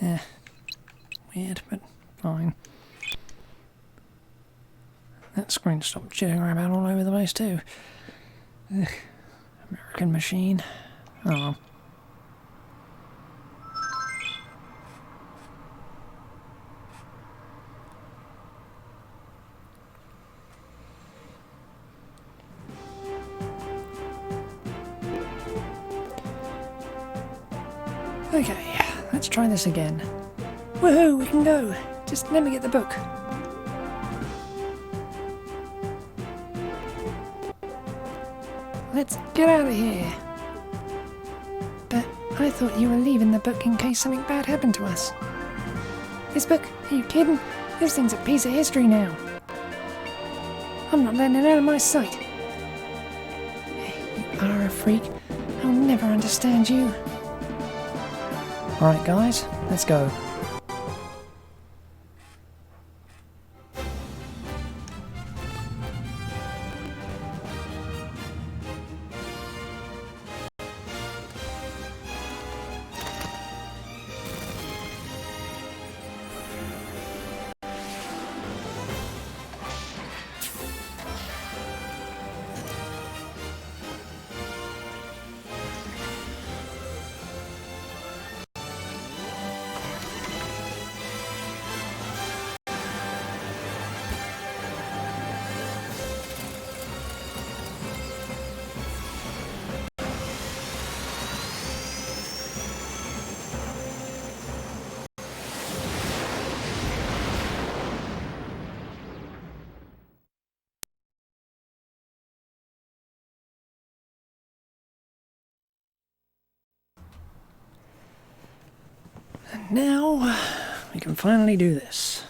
Weird, but fine. That screen stopped jittering around all over the place too. Ugh. American machine. Oh. Okay, let's try this again. Woohoo, we can go! Just let me get the book. Let's get out of here. But I thought you were leaving the book in case something bad happened to us. This book? Are you kidding? This thing's a piece of history now. I'm not letting it out of my sight. You are a freak. I'll never understand you. Alright guys, let's go. And now we can finally do this.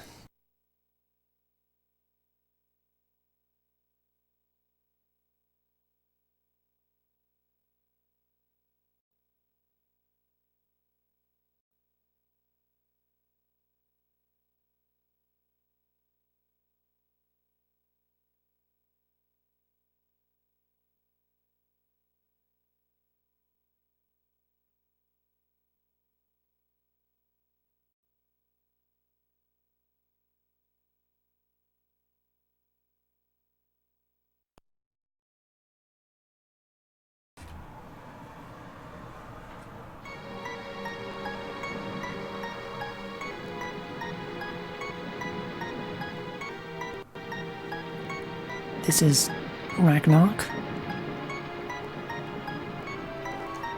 This is Ragnarok.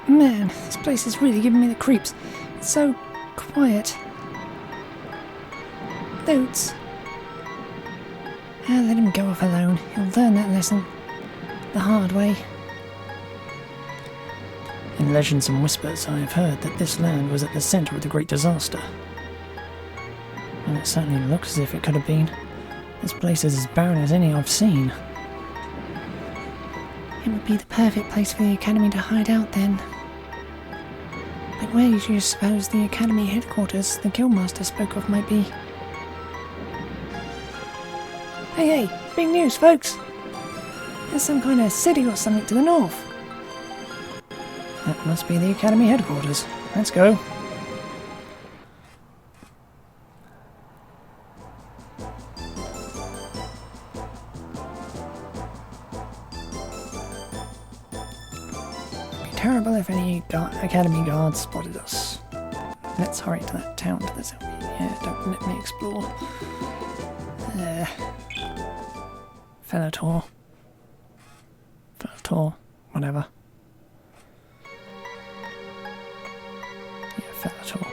Man, this place is really giving me the creeps. It's so quiet. Boots. Let him go off alone. He'll learn that lesson the hard way. In legends and whispers, I have heard that this land was at the centre of the great disaster. And it certainly looks as if it could have been. This place is as barren as any I've seen. It would be the perfect place for the Academy to hide out then. But where do you suppose the Academy headquarters the Guildmaster spoke of might be? Hey, big news folks! There's some kind of city or something to the north. That must be the Academy headquarters. Let's go. Terrible if any Academy guards spotted us. Let's hurry to that town to the south. Yeah, don't let me explore. Fellator, whatever. Yeah, Fellator.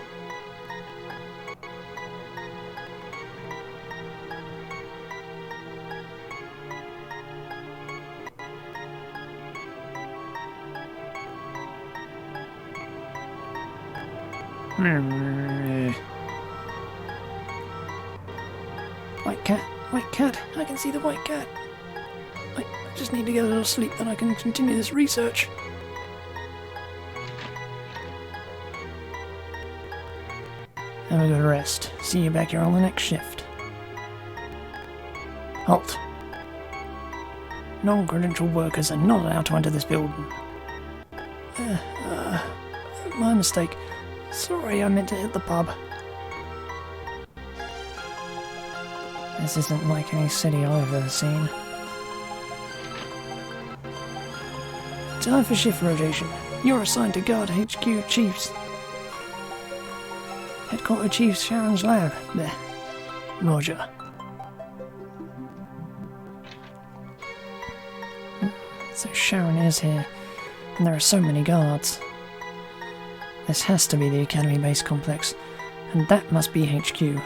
White cat, I can see the white cat. I just need to get a little sleep, then I can continue this research. Have a good rest. See you back here on the next shift. Halt. Non-credential workers are not allowed to enter this building. My mistake. Sorry, I meant to hit the pub. This isn't like any city I've ever seen. Time for shift rotation. You're assigned to guard HQ Chiefs. Headquarter Chief Sharon's lab. There. Roger. So Sharon is here, and there are so many guards. This has to be the Academy base complex, and that must be HQ. Yeah,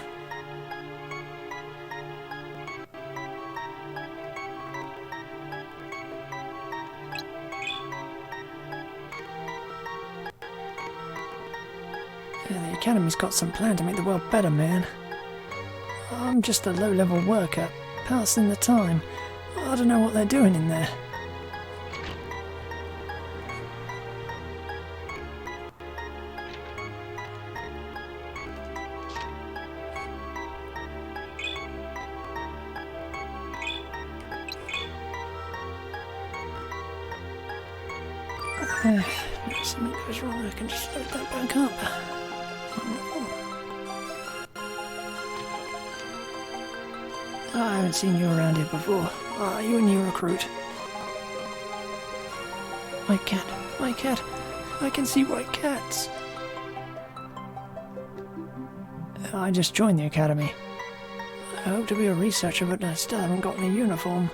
the Academy's got some plan to make the world better, man. I'm just a low-level worker, passing the time. I don't know what they're doing in there. If something goes wrong, I can just load that back up. I haven't seen you around here before. Are you a new recruit? White cat, white cat. I can see white cats. I just joined the academy. I hope to be a researcher, but I still haven't gotten a uniform.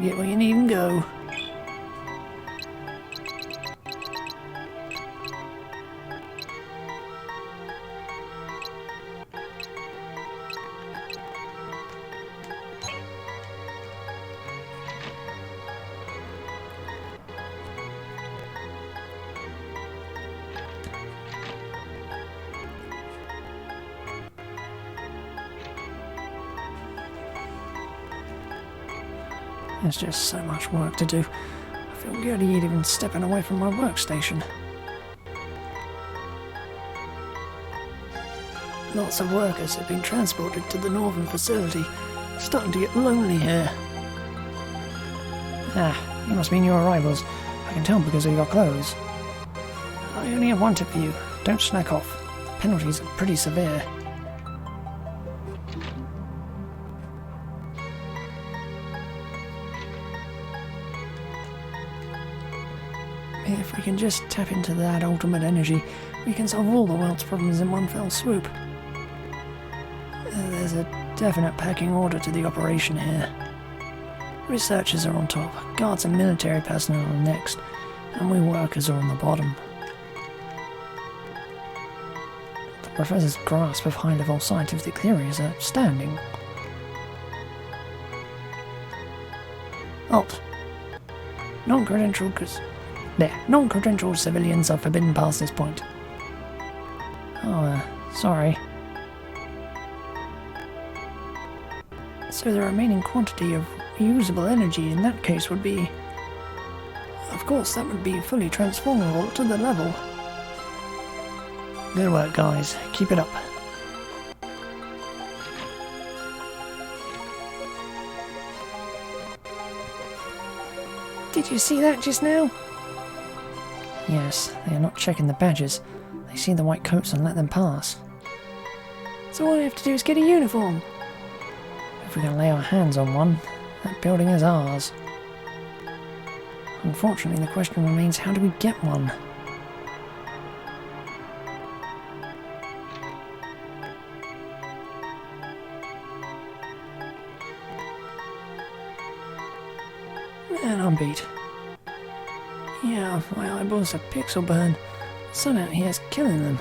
Get what you need and go. There's just so much work to do. I feel guilty even stepping away from my workstation. Lots of workers have been transported to the northern facility. Starting to get lonely here. Ah, you must mean your arrivals. I can tell because of your clothes. I only have one tip for you. Don't snack off. The penalties are pretty severe. If we can just tap into that ultimate energy, we can solve all the world's problems in one fell swoop. There's a definite pecking order to the operation here. Researchers are on top, guards and military personnel are next, and we workers are on the bottom. The Professor's grasp of high-level scientific theory is outstanding. Alt. Non-credential civilians are forbidden past this point. Oh, sorry. So the remaining quantity of reusable energy in that case would be... Of course, that would be fully transformable to the level. Good work, guys. Keep it up. Did you see that just now? Yes, they are not checking the badges. They see the white coats and let them pass. So all we have to do is get a uniform. If we can lay our hands on one, that building is ours. Unfortunately, the question remains, how do we get one? Man, I'm beat. Yeah, my eyeballs are pixel burn. The sun out here is killing them.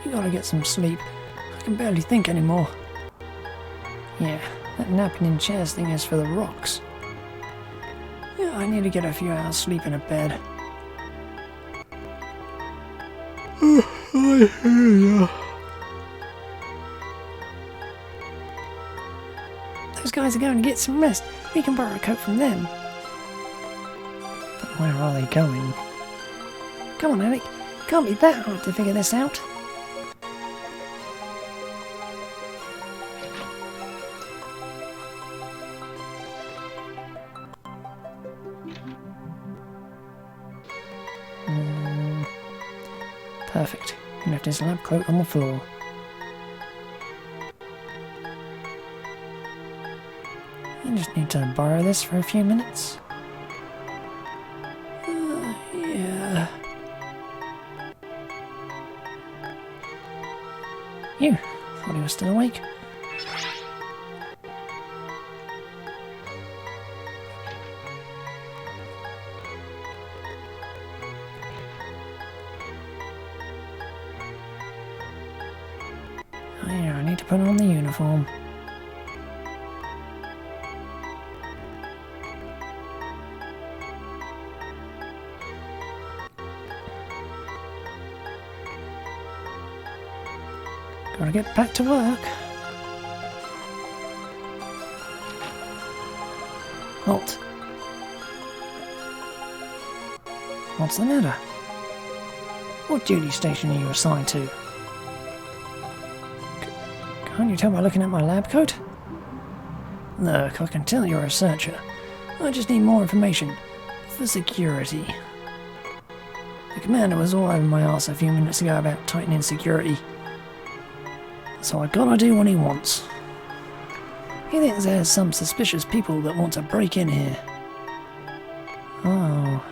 You gotta get some sleep. I can barely think anymore. Yeah, that napping in chairs thing is for the rocks. Yeah, I need to get a few hours sleep in a bed. I hear ya. Those guys are going to get some rest. We can borrow a coat from them. But where are they going? Come on, Alec. Can't be that hard to figure this out. Perfect. He left his lab coat on the floor. I just need to borrow this for a few minutes. Yeah. Phew, thought he was still awake. Oh yeah, I need to put on the uniform. Gotta get back to work. Halt. What's the matter? What duty station are you assigned to? Can't you tell by looking at my lab coat? Look, I can tell you're a researcher. I just need more information. For security. The commander was all over my arse a few minutes ago about tightening security. So I gotta do what he wants. He thinks there's some suspicious people that want to break in here. Oh.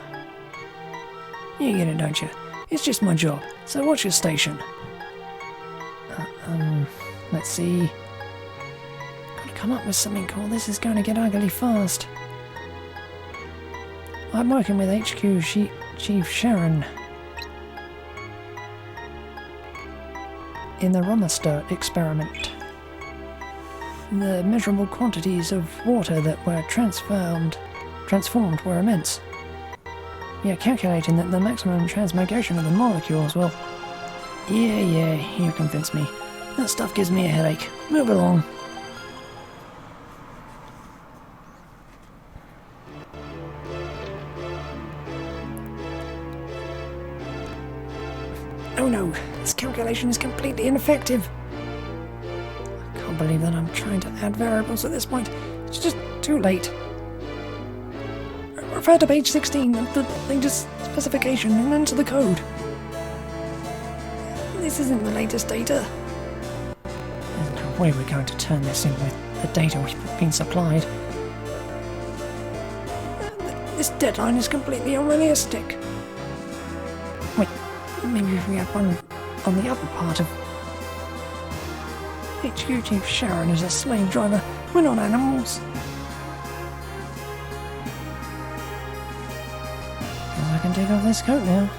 You get it, don't you? It's just my job. So what's your station? Let's see. Gotta come up with something cool. This is going to get ugly fast. I'm working with HQ Chief Sharon in the Romaster experiment. The measurable quantities of water that were transformed were immense. We are calculating that the maximum transmigration of the molecules will... Yeah, you convinced me. That stuff gives me a headache. Move along. Oh no, this calculation is completely ineffective. I can't believe that I'm trying to add variables at this point. It's just too late. Refer to page 16 of the latest specification and enter the code. This isn't the latest data. There's no way we're going to turn this in with the data we've been supplied. This deadline is completely unrealistic. Wait, maybe if we had one on the other part of... HQ Chief Sharon is a slave driver. We're not animals. I can take off this coat now.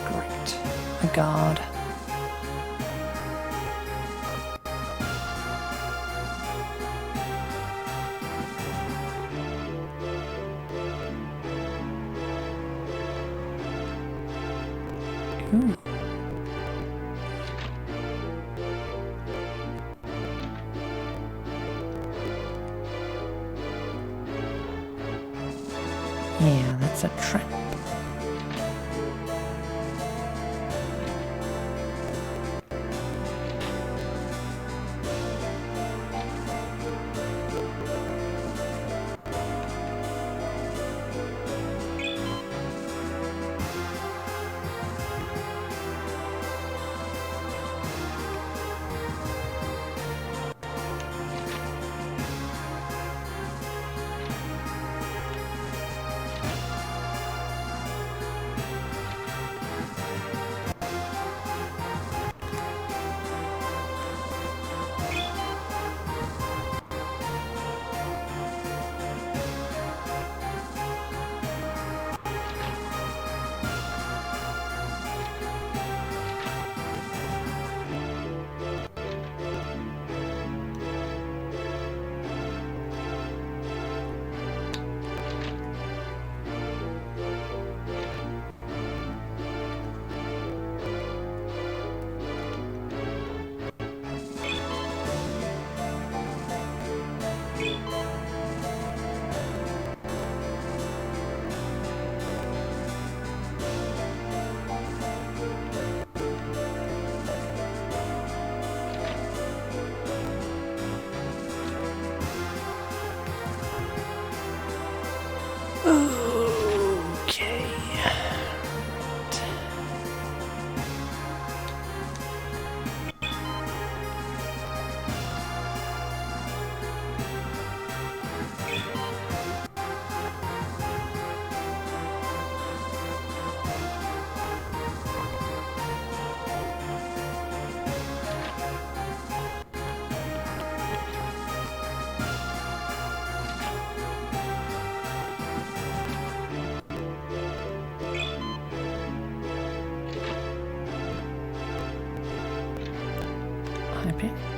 Great. A guard. Ooh. Yeah, that's a trap.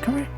Correct.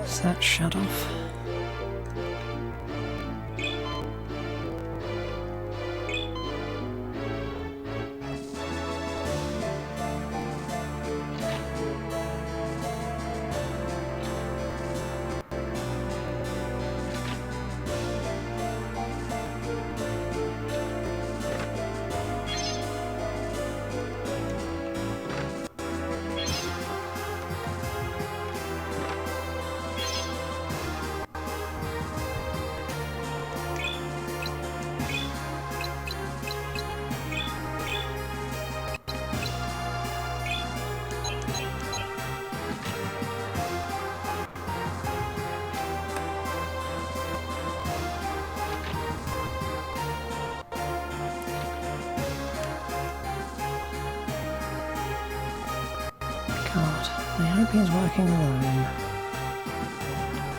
Is that shut off? God, I hope he's working alone.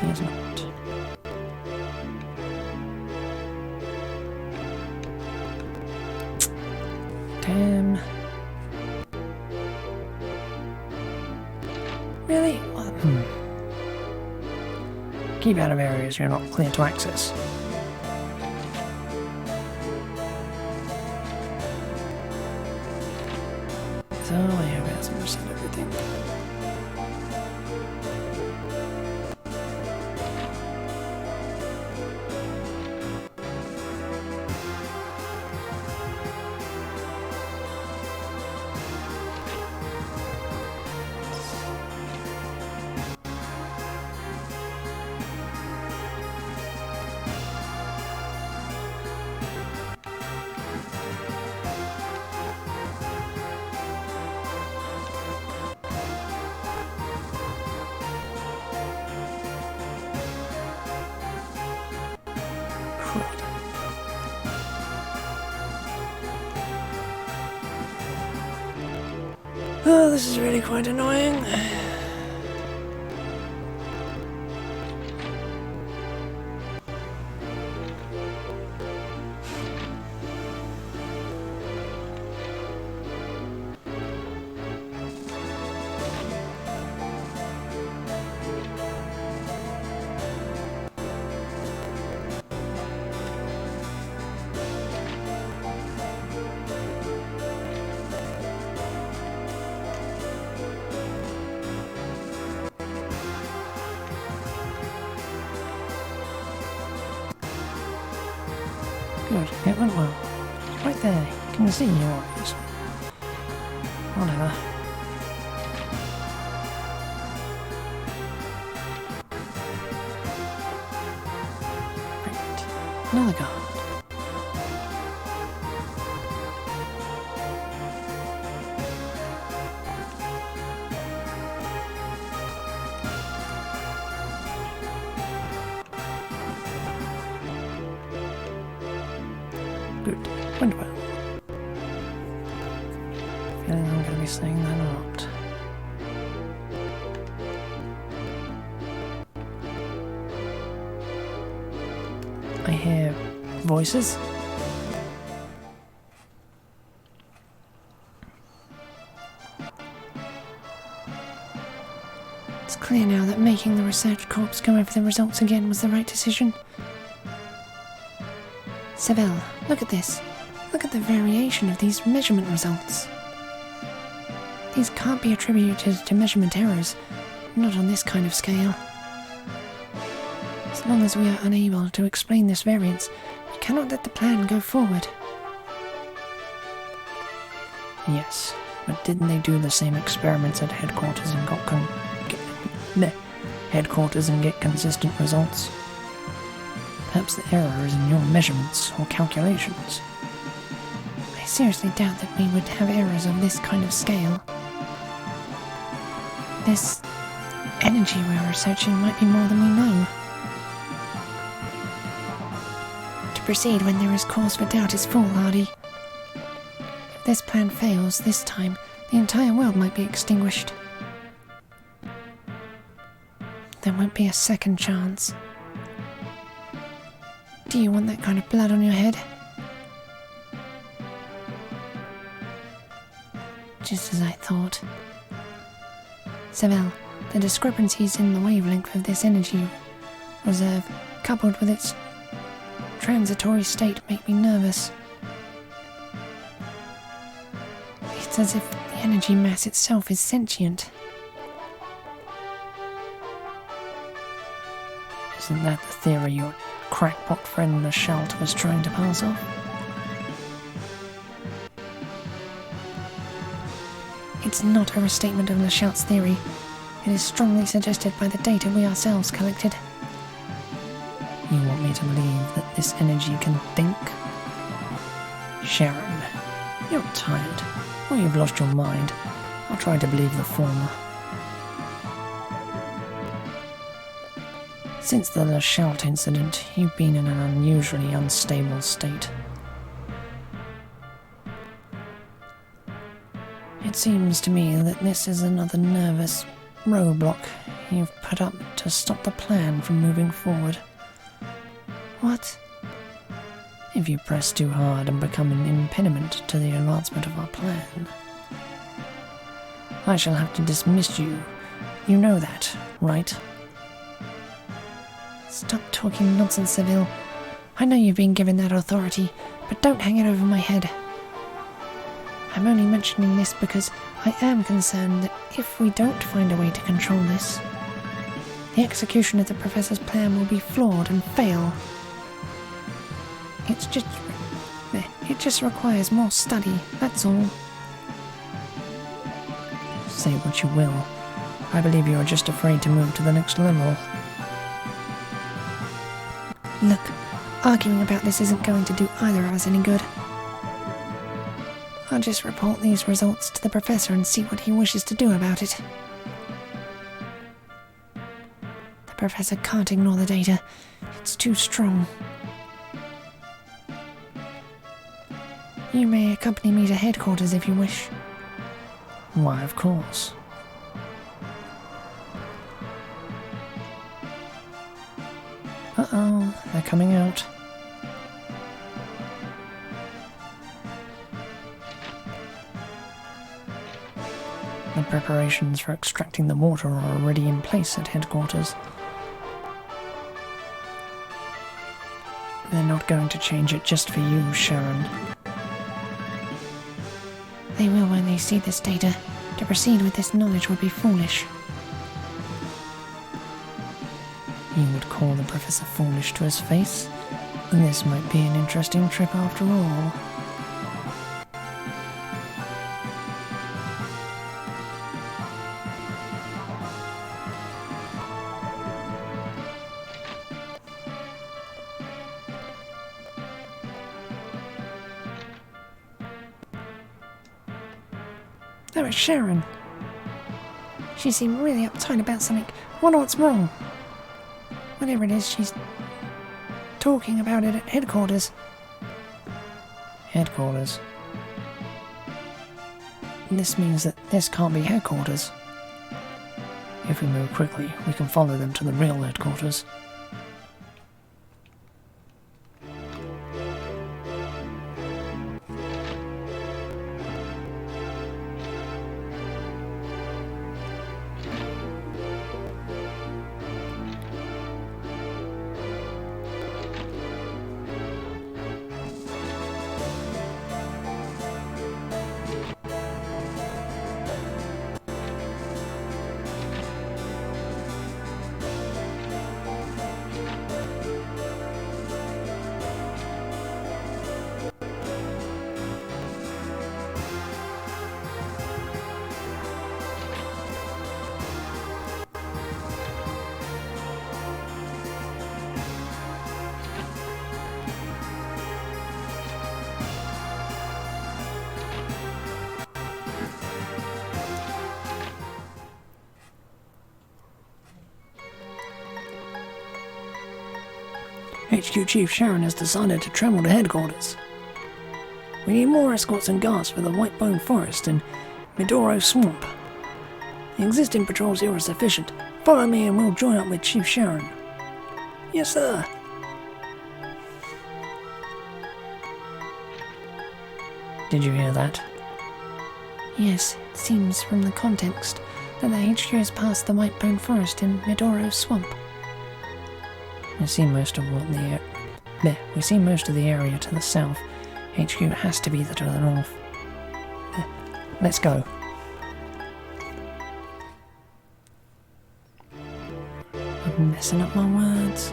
He's not. Damn. Really? What? Keep out of areas you're not clear to access. So I have answers and everything. Oh, this is really quite annoying. Good, it went well. Right there, you can see you obviously. Whatever. Brilliant. Another guard. Good. Went well. Feeling I'm going to be saying that a lot. I hear voices. It's clear now that making the research corps go over the results again was the right decision. Seville, look at this. Look at the variation of these measurement results. These can't be attributed to measurement errors, not on this kind of scale. As long as we are unable to explain this variance, we cannot let the plan go forward. Yes, but didn't they do the same experiments at headquarters and get consistent results? Perhaps the error is in your measurements or calculations. I seriously doubt that we would have errors of this kind of scale. This energy we're researching might be more than we know. To proceed when there is cause for doubt is foolhardy. If this plan fails this time, the entire world might be extinguished. There won't be a second chance. Do you want that kind of blood on your head? Just as I thought. Seville, the discrepancies in the wavelength of this energy reserve, coupled with its transitory state, make me nervous. It's as if the energy mass itself is sentient. Isn't that the theory your crackpot friend Lachalt was trying to pass off? It's not a restatement of Lachalt's theory. It is strongly suggested by the data we ourselves collected. You want me to believe that this energy can think? Sharon, you're tired, or you've lost your mind. I'll try to believe the former. Since the Lachalt incident, you've been in an unusually unstable state. It seems to me that this is another nervous roadblock you've put up to stop the plan from moving forward. What? If you press too hard and become an impediment to the advancement of our plan, I shall have to dismiss you. You know that, right? Stop talking nonsense, Seville. I know you've been given that authority, but don't hang it over my head. I'm only mentioning this because I am concerned that if we don't find a way to control this, the execution of the Professor's plan will be flawed and fail. It just requires more study, that's all. Say what you will. I believe you are just afraid to move to the next level. Look, arguing about this isn't going to do either of us any good. I'll just report these results to the Professor and see what he wishes to do about it. The Professor can't ignore the data. It's too strong. You may accompany me to headquarters if you wish. Why, of course. Uh-oh, they're coming out. The preparations for extracting the water are already in place at headquarters. They're not going to change it just for you, Sharon. They will when they see this data. To proceed with this knowledge would be foolish. You would call the Professor foolish to his face? This might be an interesting trip after all. That was Sharon. She seemed really uptight about something. Wonder what's wrong. Whatever it is, she's talking about it at headquarters. Headquarters? This means that this can't be headquarters. If we move quickly, we can follow them to the real headquarters. HQ Chief Sharon has decided to travel to headquarters. We need more escorts and guards for the Whitebone Forest and Midoro Swamp. The existing patrols here are sufficient. Follow me and we'll join up with Chief Sharon. Yes, sir. Did you hear that? Yes, it seems from the context that the HQ has passed the Whitebone Forest and Midoro Swamp. We see most of the area to the south. HQ has to be to the north. Let's go. I'm messing up my words.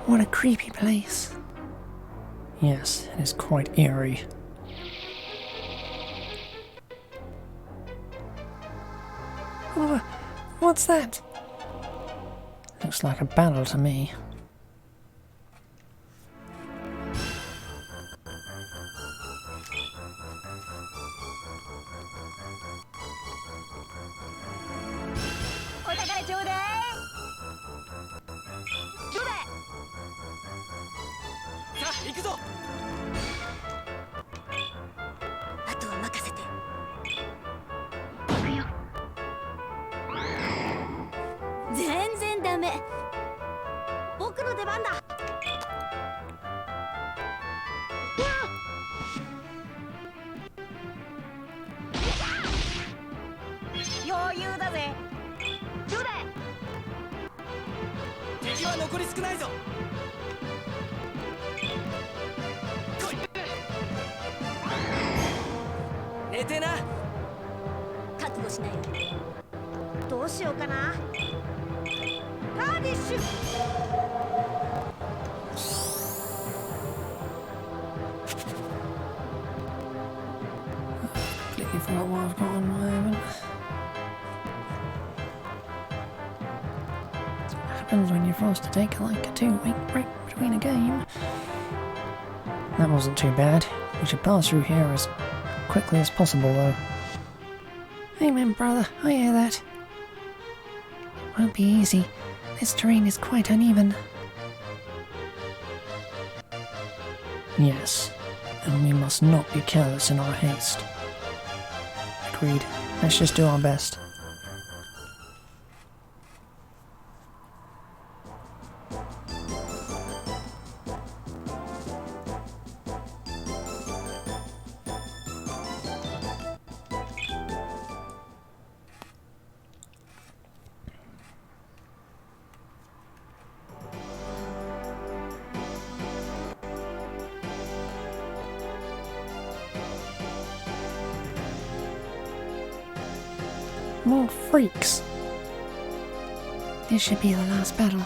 What a creepy place. Yes, it is quite eerie. Oh, what's that? Looks like a battle to me. Completely forgot what I've got on my moment. That's what happens when you're forced to take like a 2-week break between a game. That wasn't too bad. We should pass through here as quickly as possible though. Amen, brother, I hear that. Won't be easy. This terrain is quite uneven. Yes, and we must not be careless in our haste. Agreed. Let's just do our best. More freaks. This should be the last battle.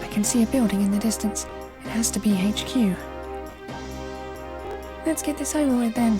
I can see a building in the distance. It has to be HQ. Let's get this over with then.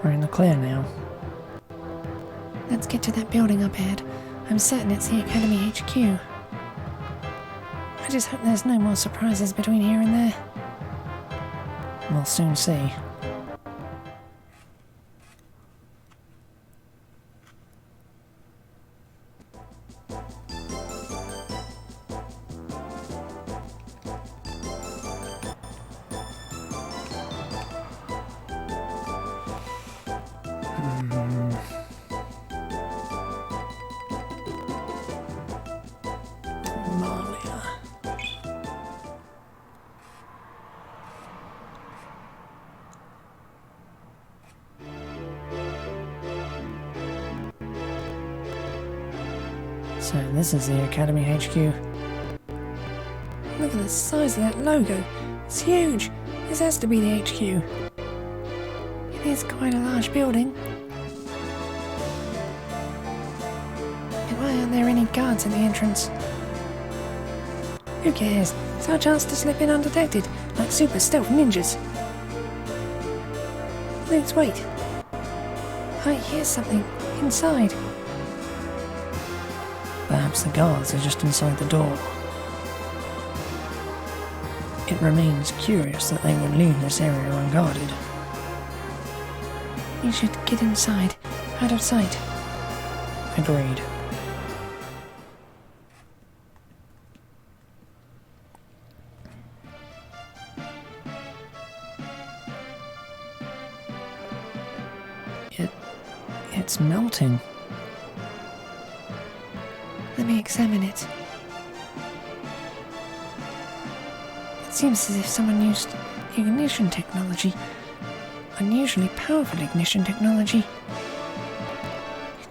We're in the clear now. Let's get to that building up ahead. I'm certain it's the Academy HQ. I just hope there's no more surprises between here and there. We'll soon see. So this is the Academy HQ. Look at the size of that logo. It's huge. This has to be the HQ. It is quite a large building. And why aren't there any guards at the entrance? Who cares? It's our chance to slip in undetected, like super stealth ninjas. Let's wait. I hear something inside. Perhaps the guards are just inside the door. It remains curious that they would leave this area unguarded. We should get inside, out of sight. Agreed. It's melting. Let me examine it. It seems as if someone used ignition technology. Unusually powerful ignition technology.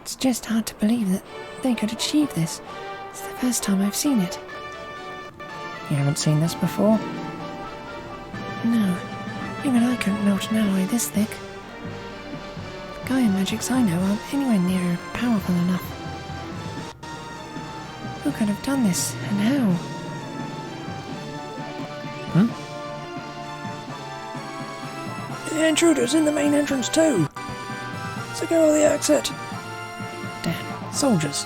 It's just hard to believe that they could achieve this. It's the first time I've seen it. You haven't seen this before? No. Even I couldn't melt an alloy this thick. The Gaia magics I know aren't anywhere near powerful enough. Who could have done this, and how? The intruder's in the main entrance too! Secure the exit! Damn, soldiers!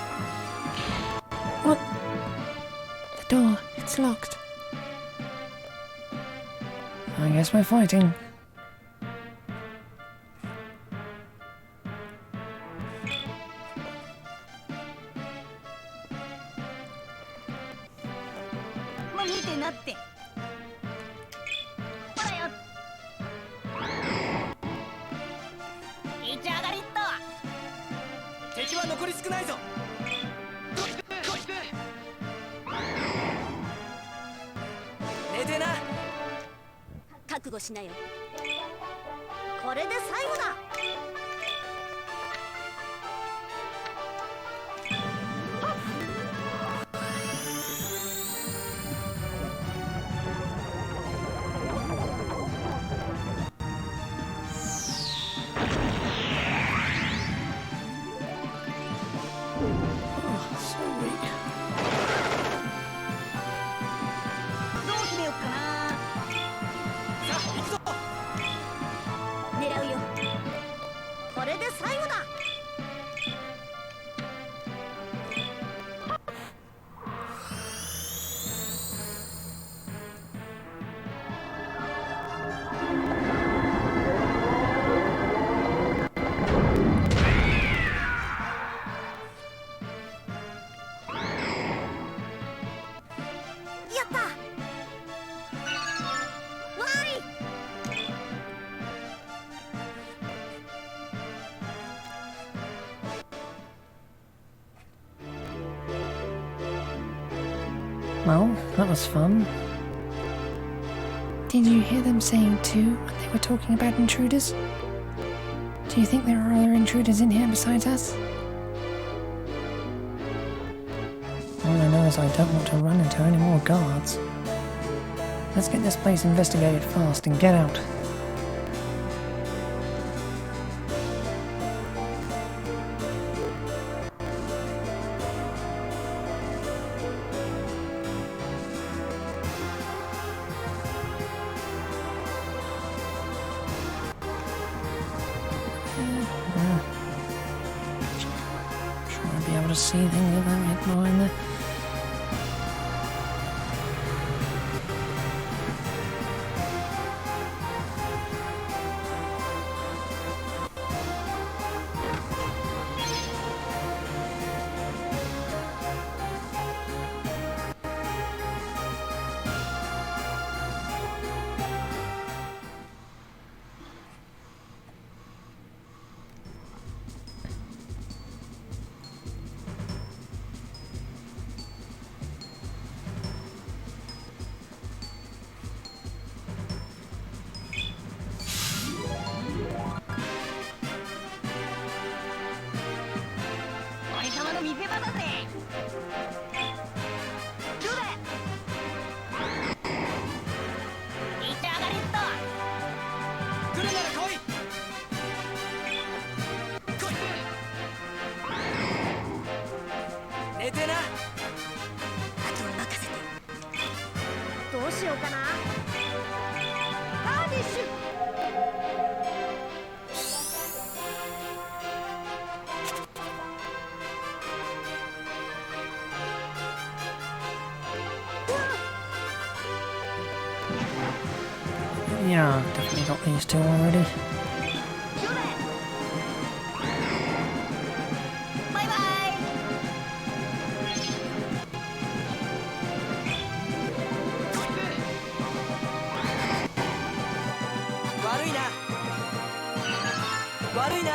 What? The door, it's locked. I guess we're fighting. Well, that was fun. Did you hear them saying too when they were talking about intruders? Do you think there are other intruders in here besides us? All I know is I don't want to run into any more guards. Let's get this place investigated fast and get out. Sure I'll be able to see things without it behind there. Yeah, definitely got these two already. 悪いな。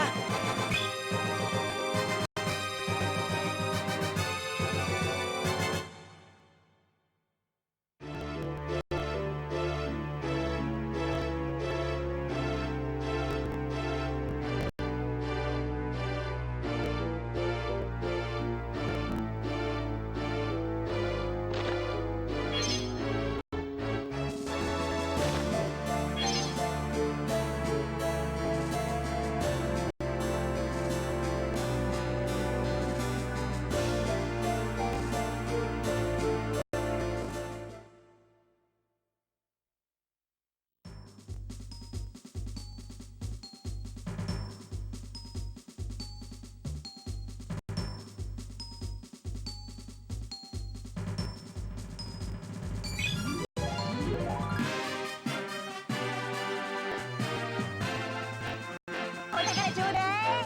お宝ちょうだい。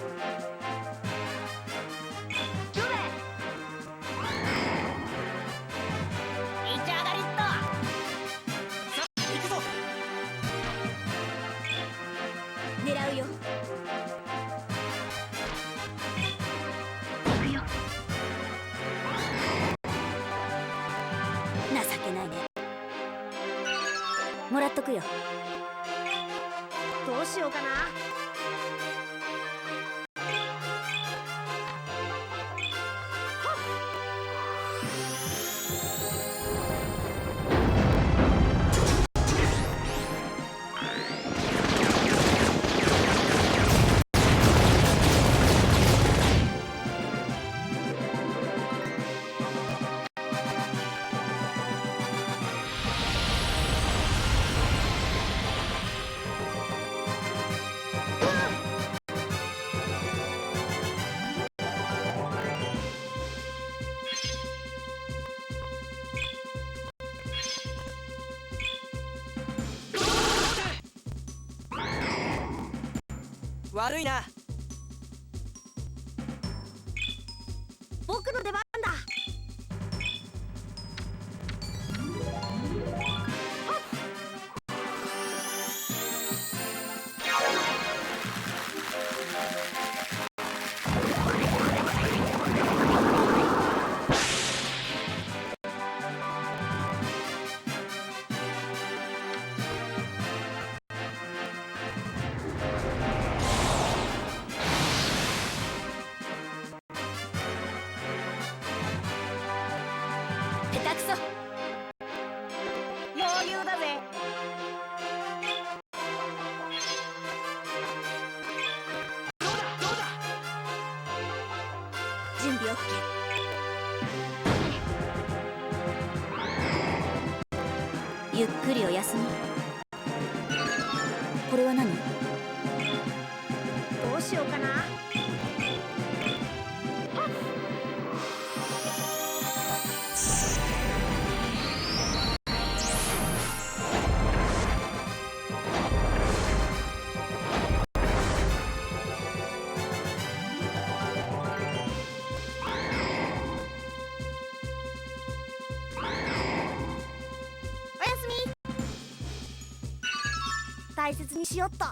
ちょうだい。いち上がりっと。さあ行くぞ。狙うよ。行くよ。情けないね。もらっとくよ。どうしようかな。悪いな。僕の出番だ。下手くそ。余裕だぜ。どうだどうだ。準備 OK。ゆっくりお休み。これは何？どうしようかな。おやすみ。大切にしよっと。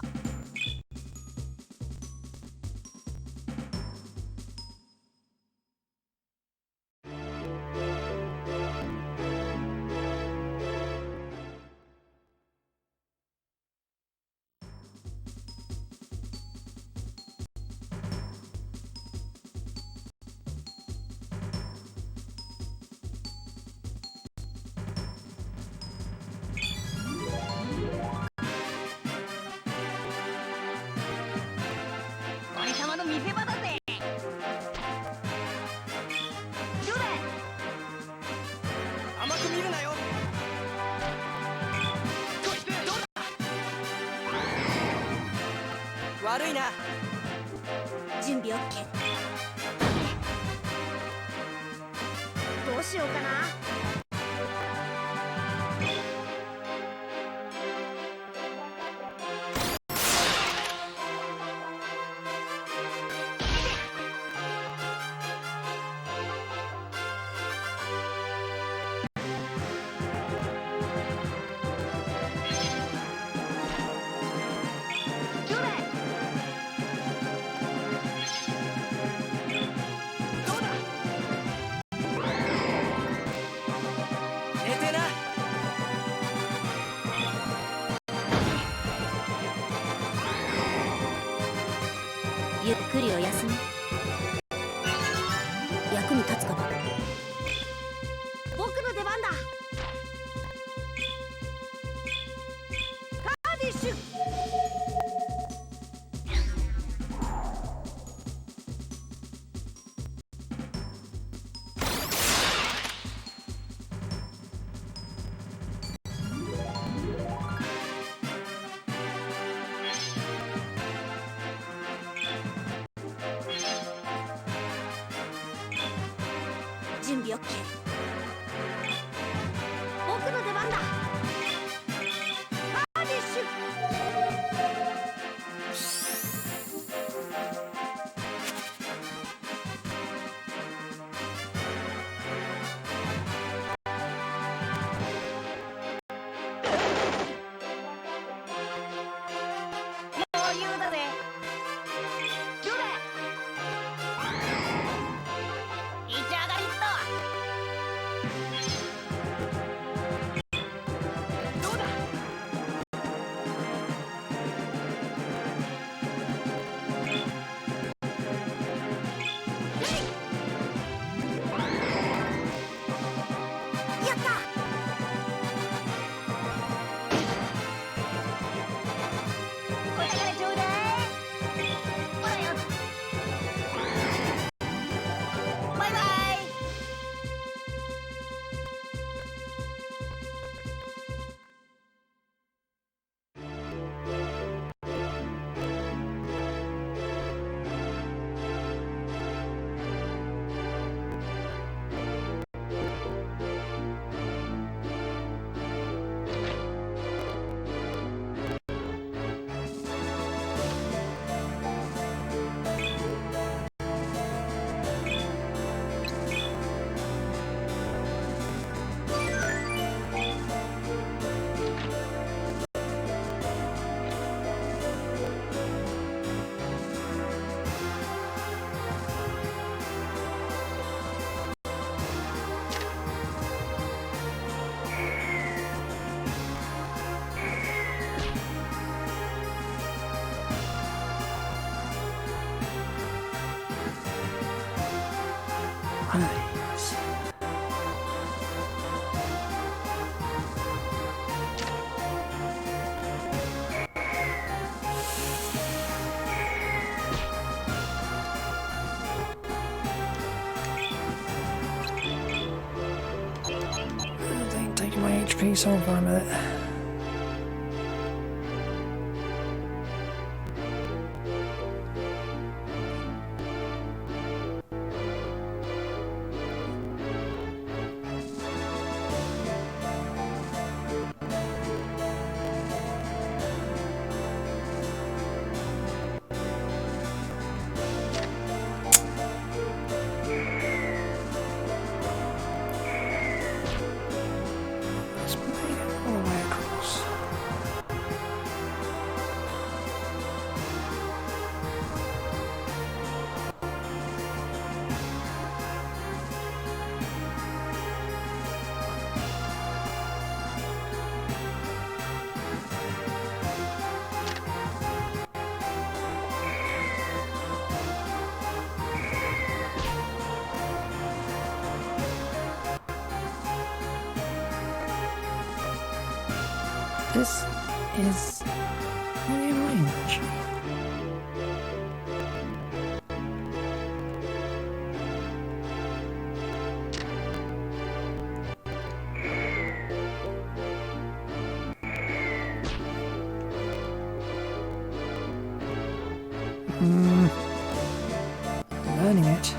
俺様の見せ場だぜ。どうだい。甘く見るなよ。こいつどうだ。悪いな。準備 OK。どうしようかな。どうだい。ゆっくりお休み。役に立つかな。僕の出番だ。カーディッシュ。準備 OK。 僕の出番だ。カーディッシュ。余裕だぜ。どれ行き上がりっと。どうだ。やった。お宝ちょうだい。ほらよ。バイバイ。Eyes. They ain't taking my HP, so I'm fine with it. Let's make it all the way across. This is really range. Learning it.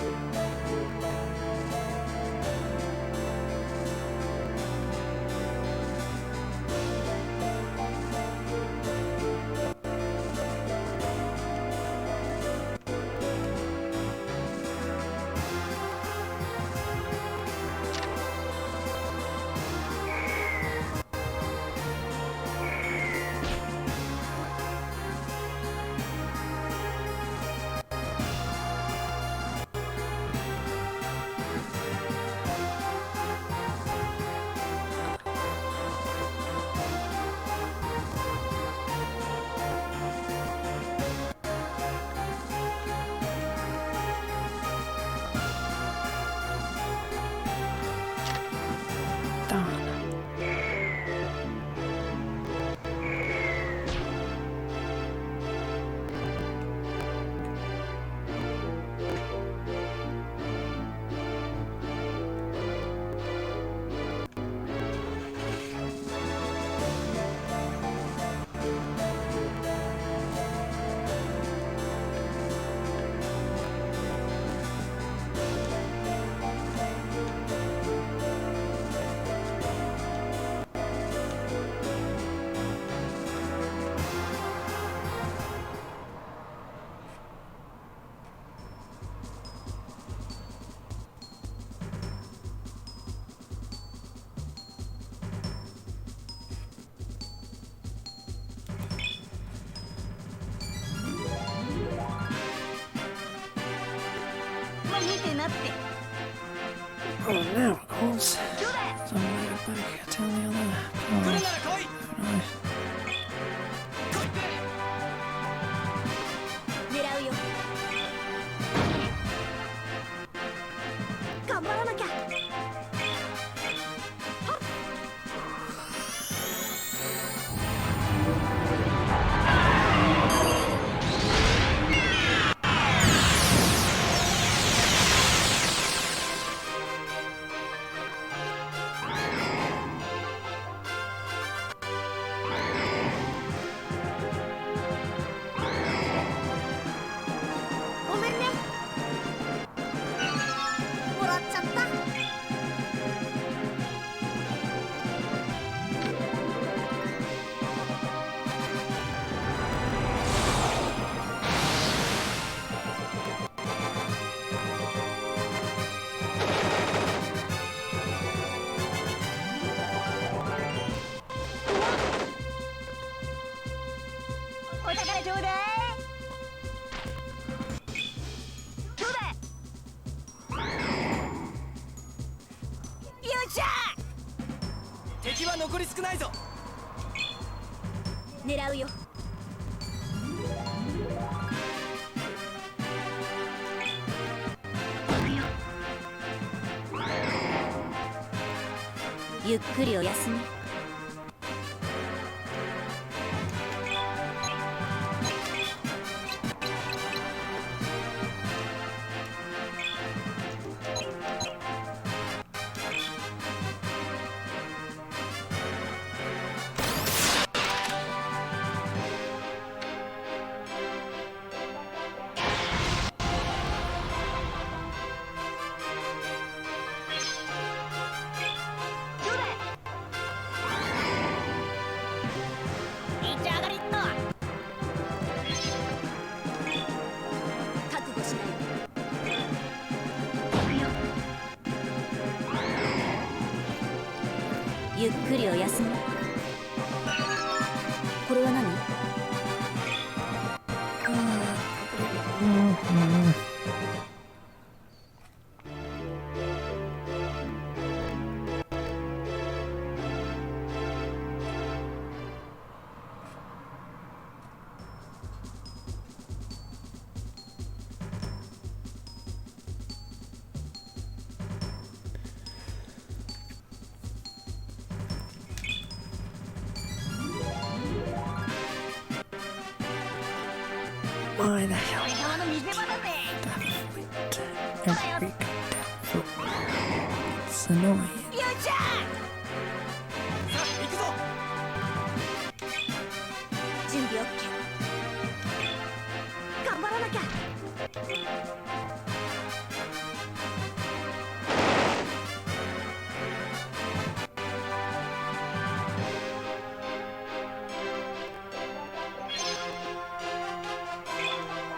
こ見てなって。 Oh, now, of course. どうだ。 Some way back down the other 来る path. なら来い。 No. 狙うよ。頑張らなきゃ。 ごめんね。もらっちゃった。 お宝ちょうだい。どうだ。よっしゃ。 敵は残り少ないぞ。 狙うよ。ゆっくりお休み。 覚悟しない。ゆっくりお休み。これは何？ Why the hell 俺様の見せ場だぜ。 every goddamn foot? It's annoying. よっしゃ。 さあ行くぞ。 準備 OK。 頑張らなきゃ。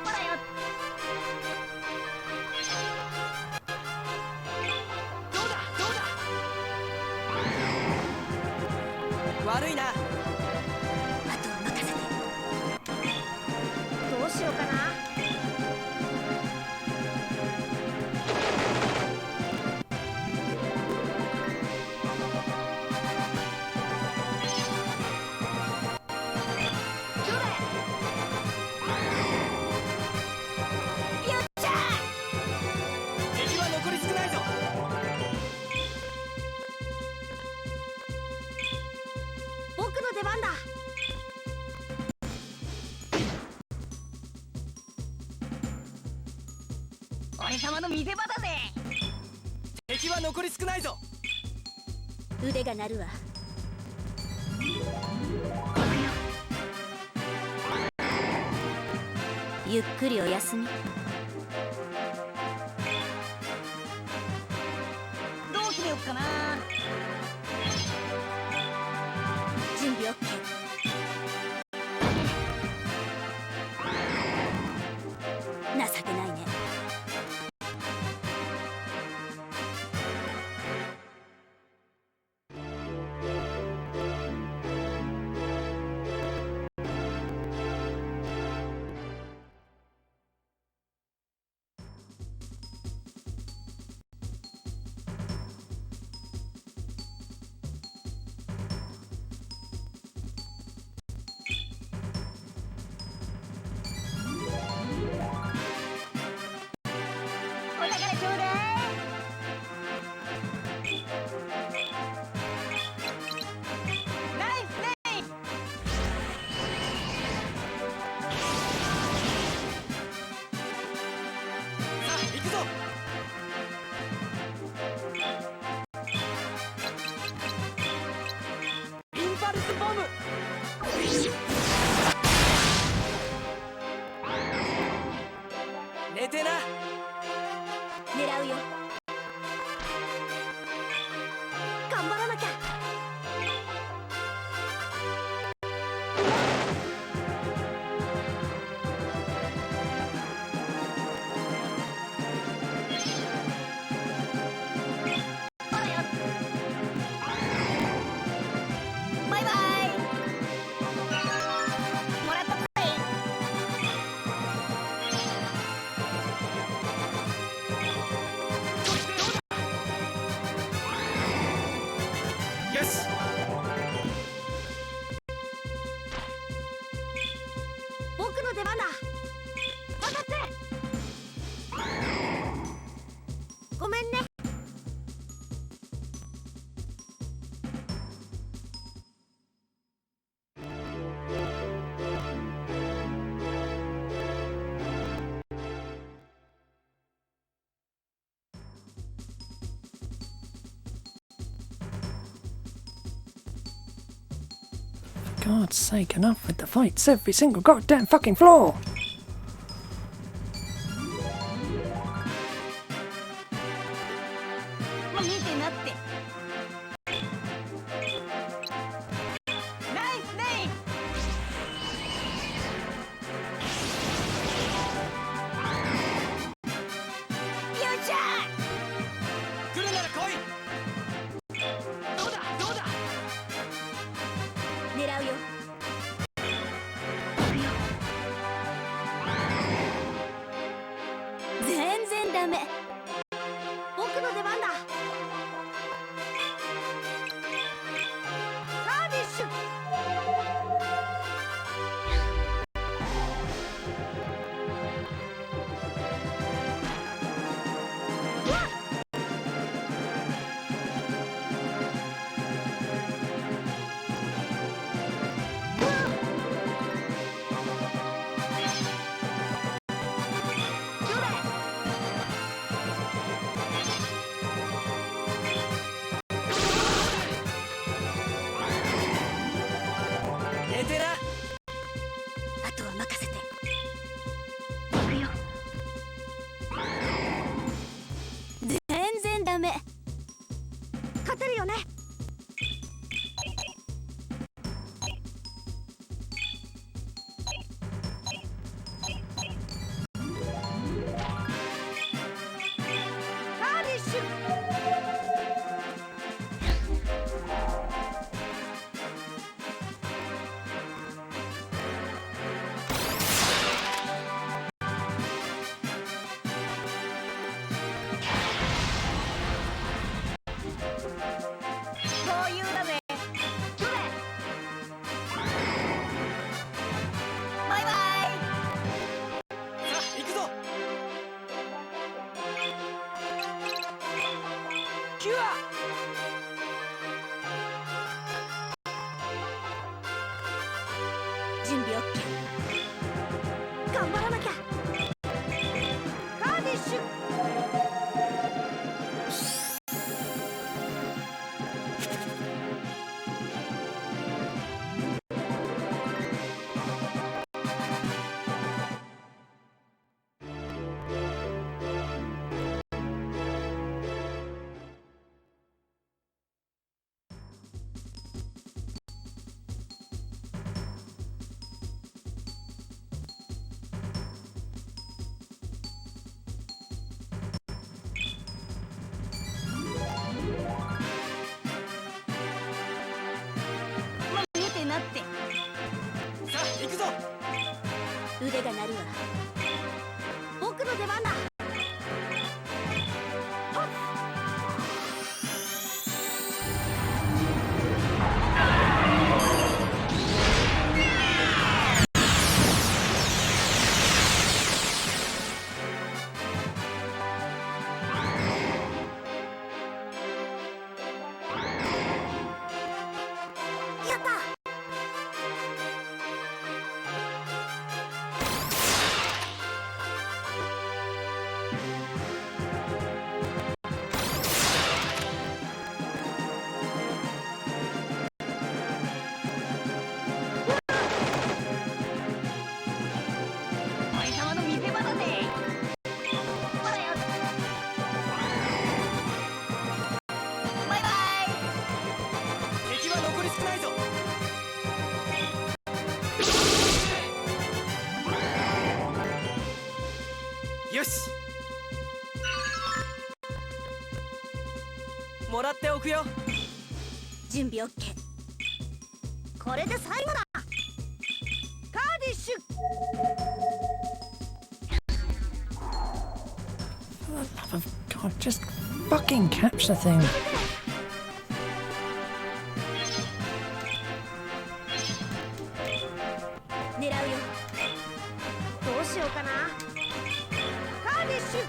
ほらよ。 どうだどうだ。悪いな。 あとは任せて。どうしようかな。 どうだ。よっしゃ。 敵は残り少ないぞ。 僕の出番だ。 俺様の見せ場だぜ。 敵は残り少ないぞ。 腕が鳴るわ。ゆっくりお休み。どう決めよっかな。準備 OK。 情けないね。寝てな。狙うよ。頑張らなきゃ。バイバイ。もらったぜ。よし。僕の出番だ。分かって。ごめんね。For God's sake, enough with the fights every single goddamn fucking floor! もう見てなって。ナイスネイ。よっしゃ来るなら来い。どうだどうだ。ー。狙うよ。全然ダメ。僕の出番だ。ラディッシュ。うわっ。どれ。寝てな。あとは任せて。全然ダメ。勝てるよね。ラディッシュ。そういうだぜ。どれ。バイバイ。さあ行くぞ。キュア。準備 OK。頑張らなきゃ。ラディッシュ。もう見てなって。さあ行くぞ。腕が鳴るわ。僕の出番だ。はっ。やった。お前様の見せ場だぜ。もらっておくよ。準備 OK。 これで最後だ。カーディッシュ。 For the love of God, just fucking catch the thing. 狙うよ。どうしようかな。カーディッシュ。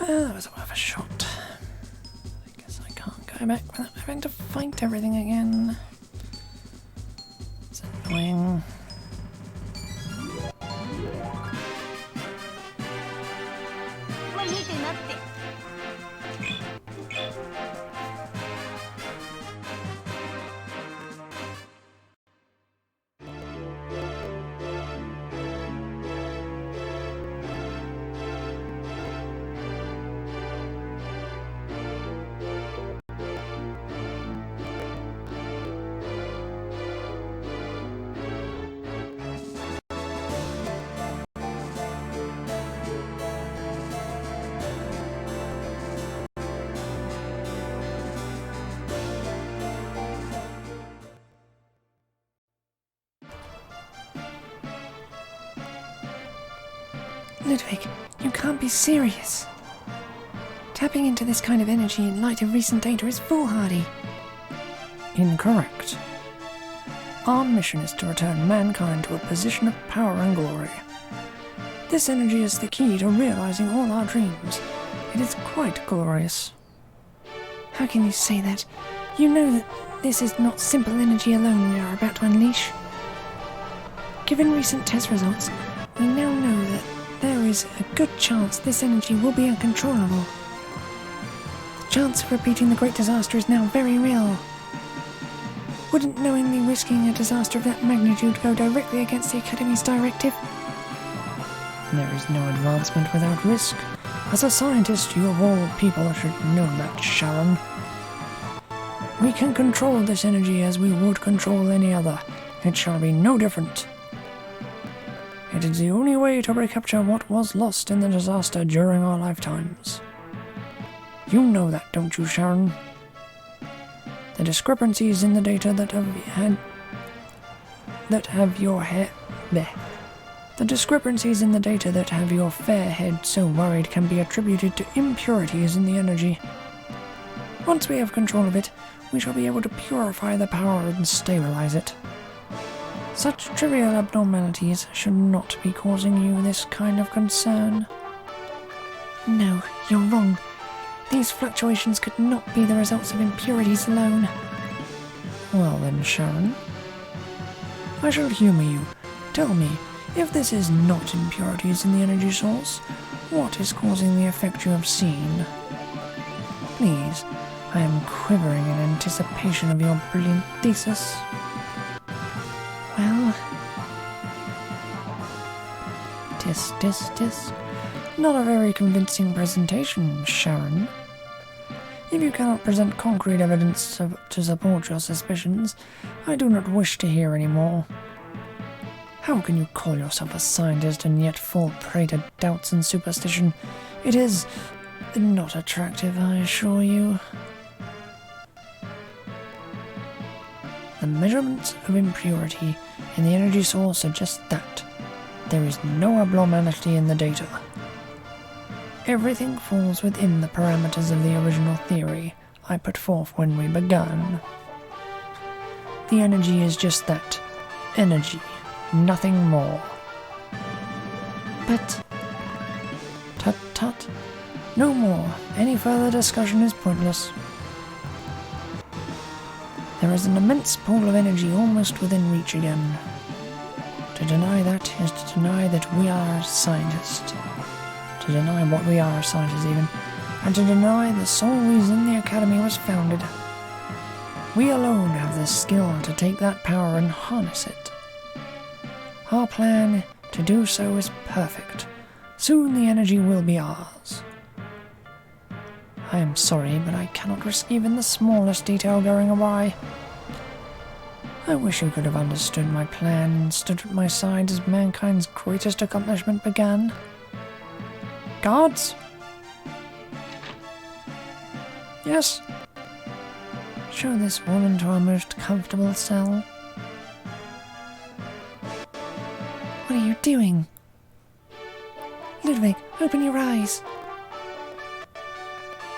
Well, that was worth a shot. I guess I can't go back without having to fight everything again. It's annoying. おい、見てなって。 Ludwig, you can't be serious. Tapping into this kind of energy in light of recent data is foolhardy. Incorrect. Our mission is to return mankind to a position of power and glory. This energy is the key to realizing all our dreams. It is quite glorious. How can you say that? You know that this is not simple energy alone we are about to unleash. Given recent test results, we now know that there is a good chance this energy will be uncontrollable. The chance of repeating the great disaster is now very real. Wouldn't knowingly risking a disaster of that magnitude go directly against the Academy's directive? There is no advancement without risk. As a scientist, you of all people should know that, Sharon. We can control this energy as we would control any other. It shall be no different. It is the only way to recapture what was lost in the disaster during our lifetimes. You know that, don't you, Sharon? The discrepancies in the data that have your fair head so worried can be attributed to impurities in the energy. Once we have control of it, we shall be able to purify the power and stabilize it. Such trivial abnormalities should not be causing you this kind of concern. No, you're wrong. These fluctuations could not be the results of impurities alone. Well then, Sharon, I shall humour you. Tell me, if this is not impurities in the energy source, what is causing the effect you have seen? Please, I am quivering in anticipation of your brilliant thesis. Well... Tisk. Not a very convincing presentation, Sharon. If you cannot present concrete evidence to support your suspicions, I do not wish to hear any more. How can you call yourself a scientist and yet fall prey to doubts and superstition? It is not attractive, I assure you. The measurements of impurity in the energy source suggest that there is no abnormality in the data. Everything falls within the parameters of the original theory I put forth when we began. The energy is just that. Energy. Nothing more. But Tut tut. No more. Any further discussion is pointless. There is an immense pool of energy almost within reach again. To deny that is to deny that we are scientists. To deny what we are scientists even. And to deny the sole reason the Academy was founded. We alone have the skill to take that power and harness it. Our plan to do so is perfect. Soon the energy will be ours. I am sorry, but I cannot risk even the smallest detail going awry. I wish you could have understood my plan and stood at my side as mankind's greatest accomplishment began. Guards? Yes? Show this woman to our most comfortable cell. what are you doing? Ludwig, open your eyes.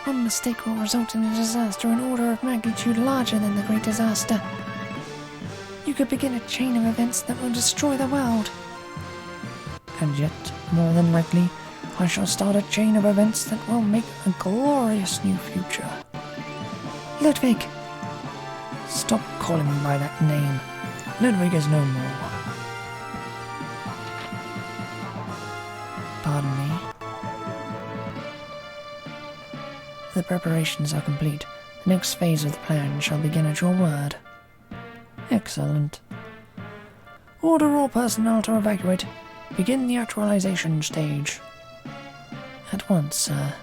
One mistake will result in a disaster an order of magnitude larger than the Great Disaster. You could begin a chain of events that will destroy the world. And yet, more than likely, I shall start a chain of events that will make a glorious new future. Ludwig! Stop calling me by that name. Ludwig is no more. Pardon me. The preparations are complete. The next phase of the plan shall begin at your word. Excellent. Order all personnel to evacuate. Begin the actualization stage. At once, sir.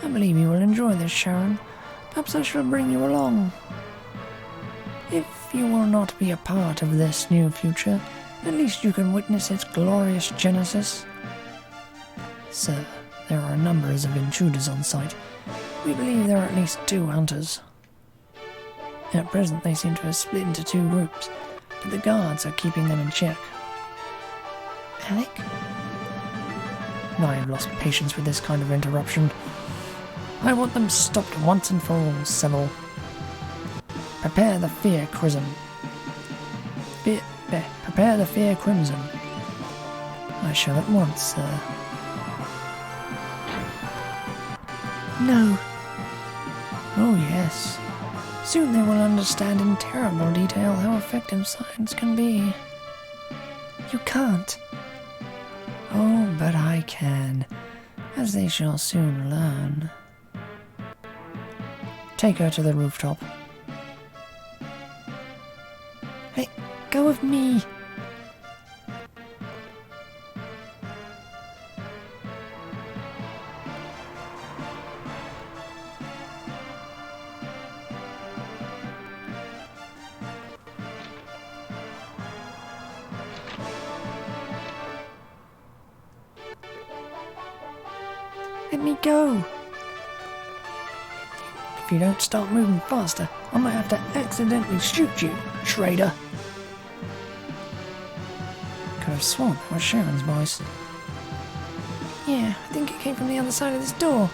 I believe you will enjoy this, Sharon. Perhaps I shall bring you along. If you will not be a part of this new future, at least you can witness its glorious genesis. Sir, there are numbers of intruders on site. We believe there are at least 2 hunters. At present they seem to have split into 2 groups, but the guards are keeping them in check. Alec? I have lost patience with this kind of interruption. I want them stopped once and for all, Seville. Prepare the fear crimson. Prepare the fear crimson. I shall at once, sir. No. Oh yes. Soon they will understand in terrible detail how effective science can be. You can't. Oh, but I can, as they shall soon learn. Take her to the rooftop. Let go of me. Let me go. If you don't start moving faster, I might have to accidentally shoot you, traitor. Could have sworn that was Sharon's voice. Yeah, I think it came from the other side of this door.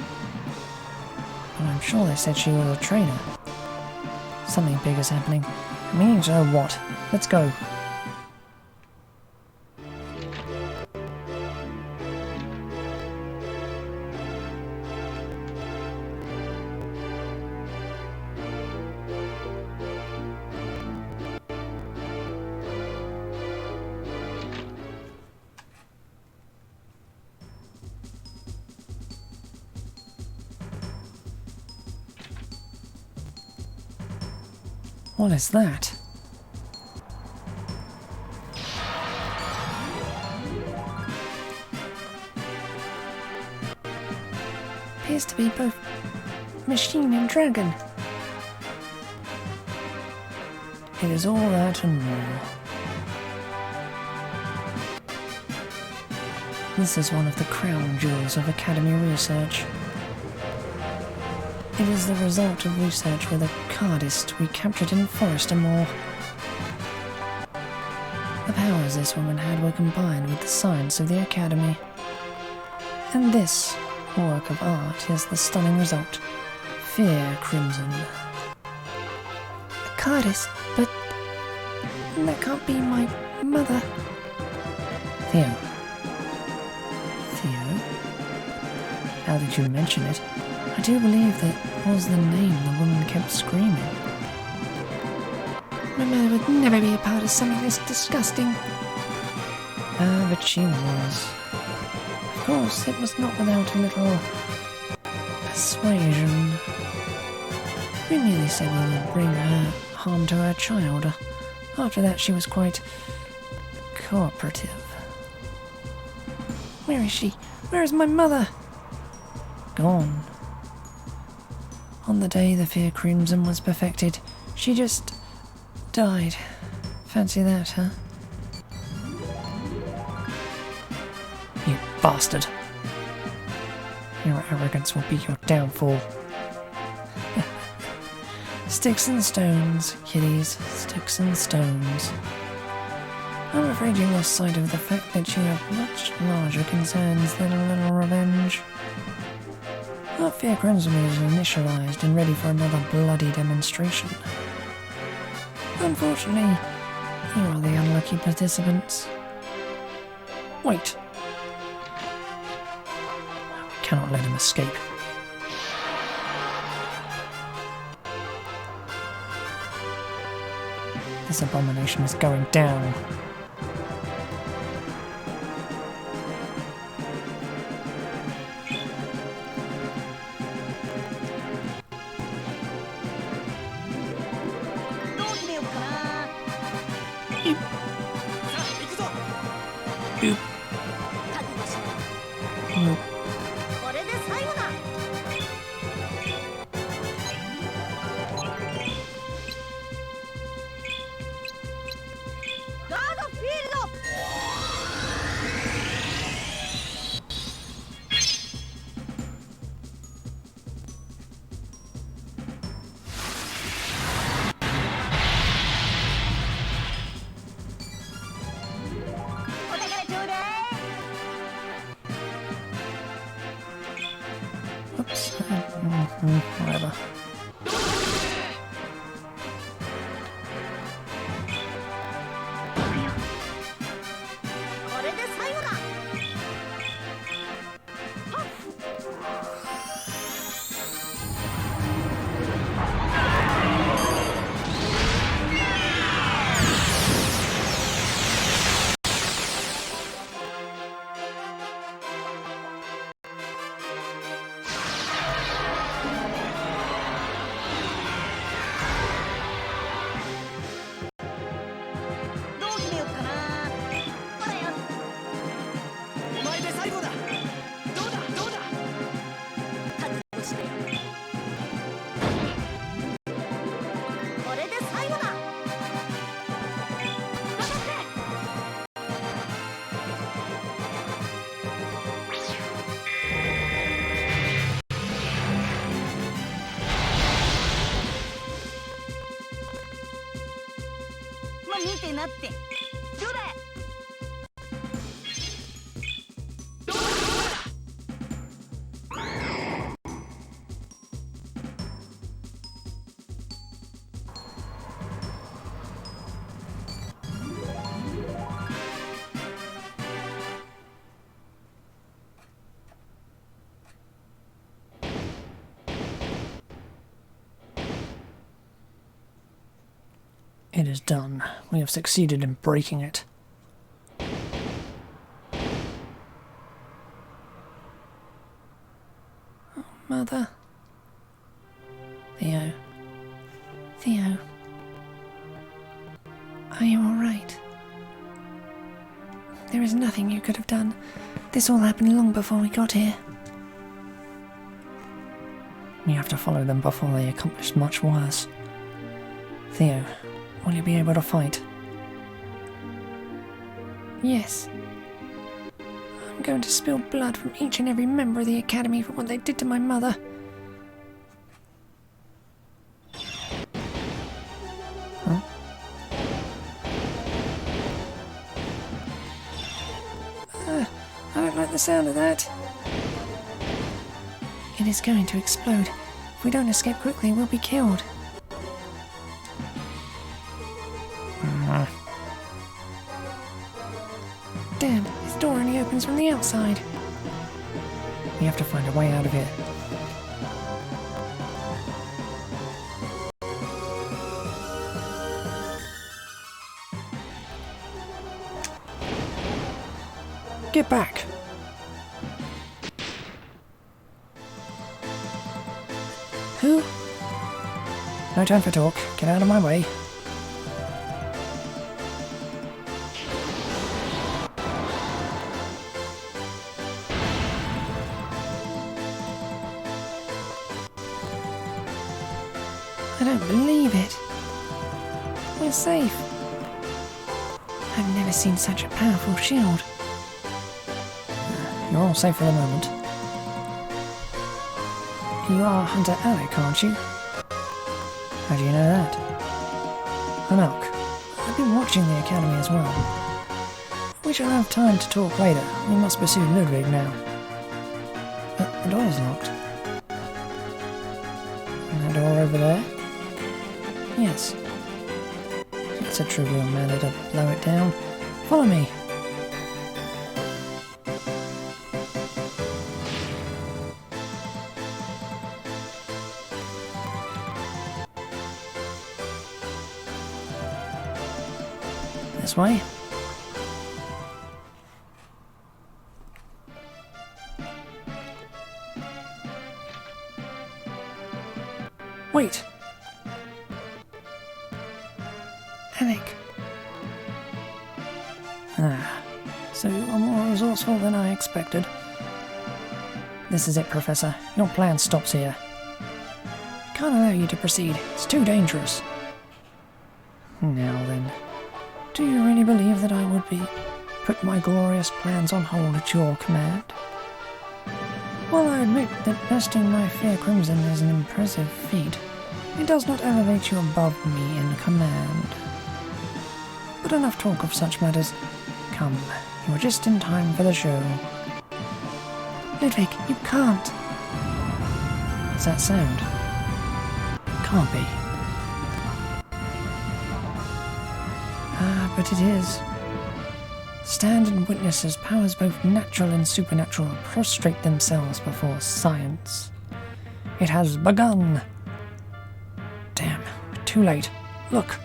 But I'm sure they said she was a trainer. Something big is happening. Meaning to know what. Let's go. What is that? Appears to be both machine and dragon. It is all that and more. This is one of the crown jewels of Academy research. It is the result of research with a cardist we captured in Forester Moor. The powers this woman had were combined with the science of the Academy. And this work of art is the stunning result. Fear Crimson. Cardis, but that can't be my mother. Theo. Theo? How did you mention it? I do believe that was the name the woman kept screaming. My mother would never be a part of something this disgusting. Ah, but she was. Of course, it was not without a little persuasion. We merely said we would bring her harm to her child. After that, she was quite cooperative. Where is she? Where is my mother? Gone. On the day the Fear Crimson was perfected, she just died. Fancy that, huh? You bastard. Your arrogance will be your downfall. Sticks and stones, kiddies, sticks and stones. I'm afraid you lost sight of the fact that you have much larger concerns than a little revenge. Our Fear Crimson is initialized and ready for another bloody demonstration. Unfortunately, you are the unlucky participants. Wait. We cannot let him escape. This abomination is going down. Nope. これで最後だ。ガードフィールド。お宝ちょうだい。 Oops. Whatever. これで最後だ。どう決めようかな。ほらよ。お前で最後だ。どうだどうだ。覚悟して。これで最後だ。当たって。 まあ見てなって。どうだ。 It is done. We have succeeded in breaking it. Oh, Mother. Theo. Theo. Are you alright? There is nothing you could have done. This all happened long before we got here. We have to follow them before they accomplish much worse. Theo, will you be able to fight? Yes. I'm going to spill blood from each and every member of the Academy for what they did to my mother. Huh? I don't like the sound of that. It is going to explode. If we don't escape quickly, we'll be killed. Damn, this door only opens from the outside. We have to find a way out of here. Get back! Who? No time for talk. Get out of my way. I don't believe it. We're safe. I've never seen such a powerful shield. You're all safe for the moment. You are Hunter Alec, aren't you? How do you know that? I'm Alk. I've been watching the Academy as well. We shall have time to talk later. We must pursue Ludwig now. The door's locked. And that door over there? Yes. It's a trivial matter to blow it down. Follow me. This way. Wait! Alec, So you are more resourceful than I expected. This is it, Professor. Your plan stops here. can't allow you to proceed. It's too dangerous. Now then, do you really believe that I would put my glorious plans on hold at your command? While I admit that besting my fair crimson is an impressive feat, it does not elevate you above me in command. But enough talk of such matters. Come, you are just in time for the show. Ludwig, you can't. What's that sound? Can't be. But it is. Stand and witness as powers both natural and supernatural prostrate themselves before science. It has begun. Damn, too late. Look.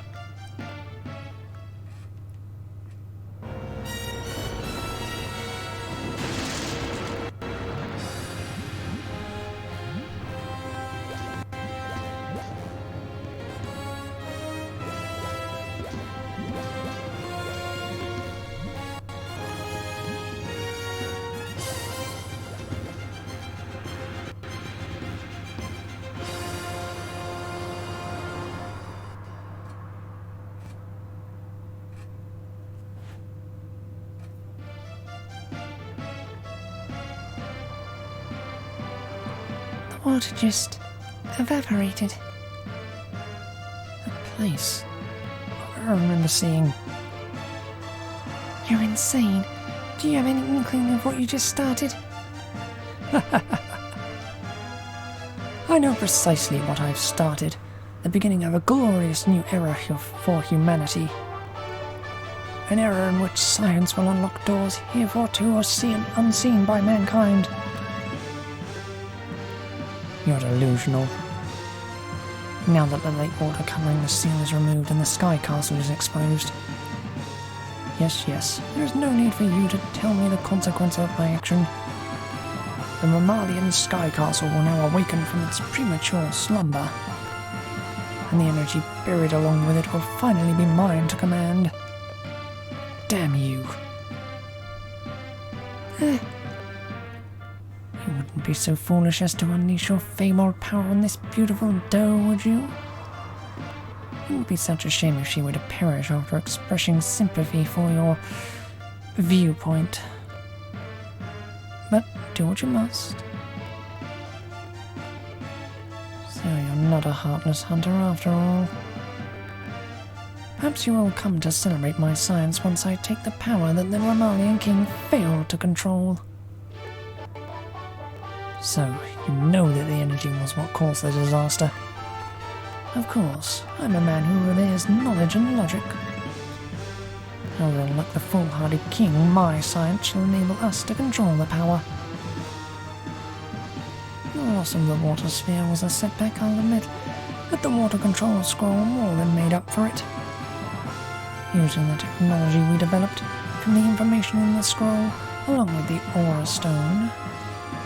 The water just evaporated. The place. I remember seeing. You're insane. Do you have any inkling of what you just started? I know precisely what I've started. The beginning of a glorious new era for humanity. An era in which science will unlock doors heretofore unseen by mankind. You're delusional. Now that the lake water covering the seal is removed and the sky castle is exposed. Yes, there is no need for you to tell me the consequence of my action. The Mamalian sky castle will now awaken from its premature slumber, and the energy buried along with it will finally be mine to command. Damn you. You wouldn't be so foolish as to unleash your fabled power on this beautiful doe, would you? It would be such a shame if she were to perish after expressing sympathy for your viewpoint. But do what you must. So you're not a heartless hunter after all. Perhaps you will come to celebrate my science once I take the power that the Romalian king failed to control. So, you know that the energy was what caused the disaster. Of course, I'm a man who reveres knowledge and logic. However, like the foolhardy king, my science shall enable us to control the power. The loss of the water sphere was a setback, I'll admit, but the water control scroll more than made up for it. Using the technology we developed from the information in the scroll, along with the aura stone,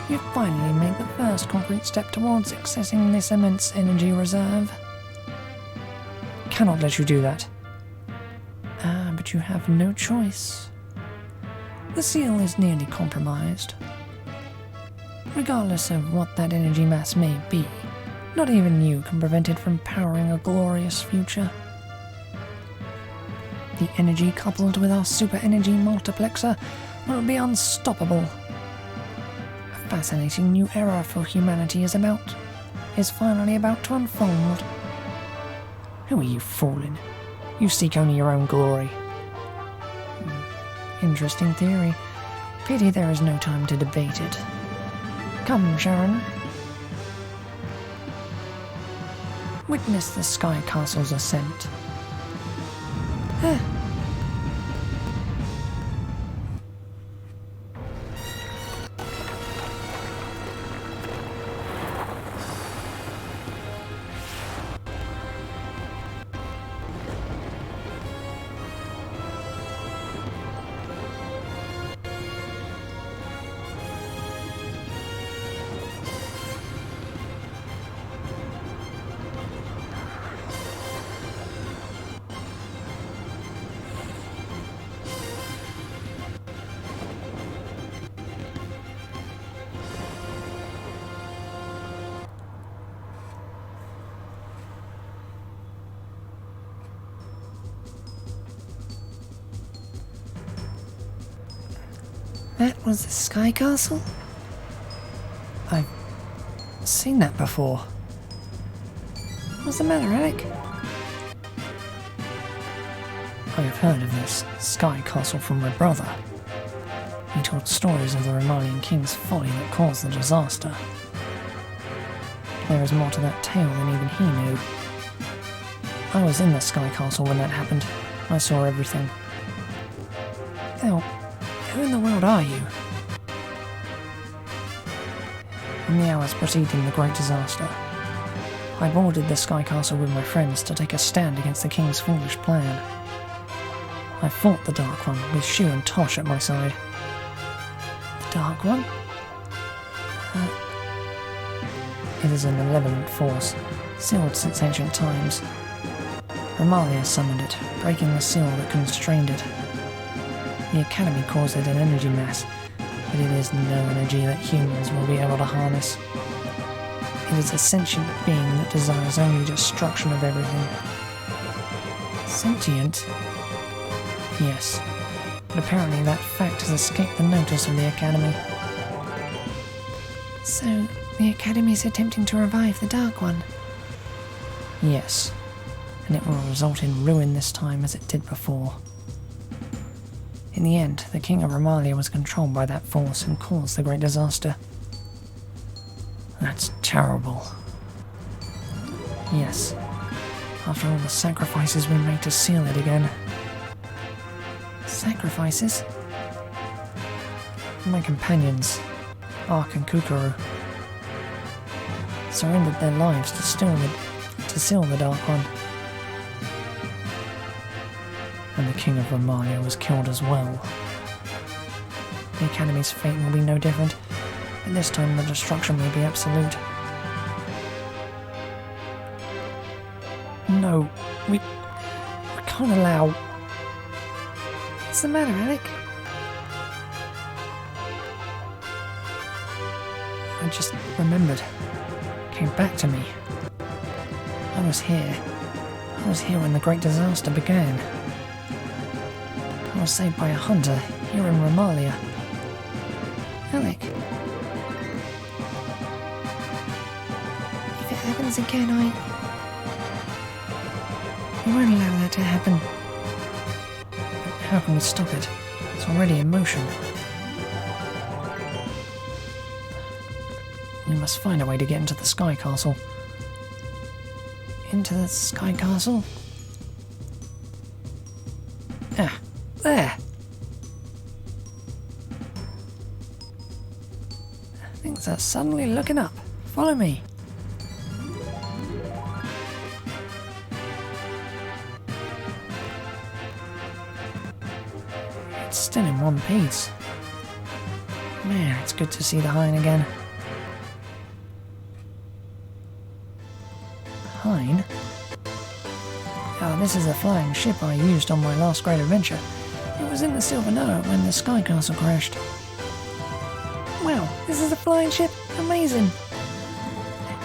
you finally made the first concrete step towards accessing this immense energy reserve. Cannot let you do that. But you have no choice. The seal is nearly compromised. Regardless of what that energy mass may be, not even you can prevent it from powering a glorious future. The energy coupled with our super energy multiplexer will be unstoppable. A fascinating new era for humanity is finally about to unfold. Who are you fooling? You seek only your own glory. Interesting theory. Pity there is no time to debate it. Come, Sharon. Witness the Sky Castle's ascent. That was the Sky Castle? I've seen that before. What's the matter, Alec? I have heard of this Sky Castle from my brother. He told stories of the Romalian king's folly that caused the disaster. There is more to that tale than even he knew. I was in the Sky Castle when that happened. I saw everything. Oh, who in the world are you? In the hours preceding the Great Disaster, I boarded the Sky Castle with my friends to take a stand against the King's foolish plan. I fought the Dark One with Shu and Tosh at my side. The Dark One? It is an malevolent force, sealed since ancient times. Romalia summoned it, breaking the seal that constrained it. The Academy calls it an energy mass, but it is no energy that humans will be able to harness. It is a sentient being that desires only destruction of everything. Sentient? Yes, but apparently that fact has escaped the notice of the Academy. So, the Academy's attempting to revive the Dark One? Yes, and it will result in ruin this time as it did before. In the end, the King of Romalia was controlled by that force and caused the Great Disaster. That's terrible. Yes, after all the sacrifices we made to seal it again. Sacrifices? My companions, Ark and Kukuru, surrendered their lives to seal the Dark One. And the King of Romalia was killed as well. The Academy's fate will be no different, but this time the destruction will be absolute. No, we can't allow... What's the matter, Alec? I just remembered. Came back to me. I was here. I was here when the Great Disaster began. I was saved by a hunter here in Romalia. Alec. If it happens again, I won't allow that to happen. How can we stop it? It's already in motion. We must find a way to get into the Sky Castle. Into the Sky Castle? Ah, there! Things are suddenly looking up. Follow me. It's still in one piece. Man, it's good to see the Hine again. Hine? Oh, this is the flying ship I used on my last great adventure. It was in the Silver Note when the Sky Castle crashed. Wow, this is a flying ship? Amazing!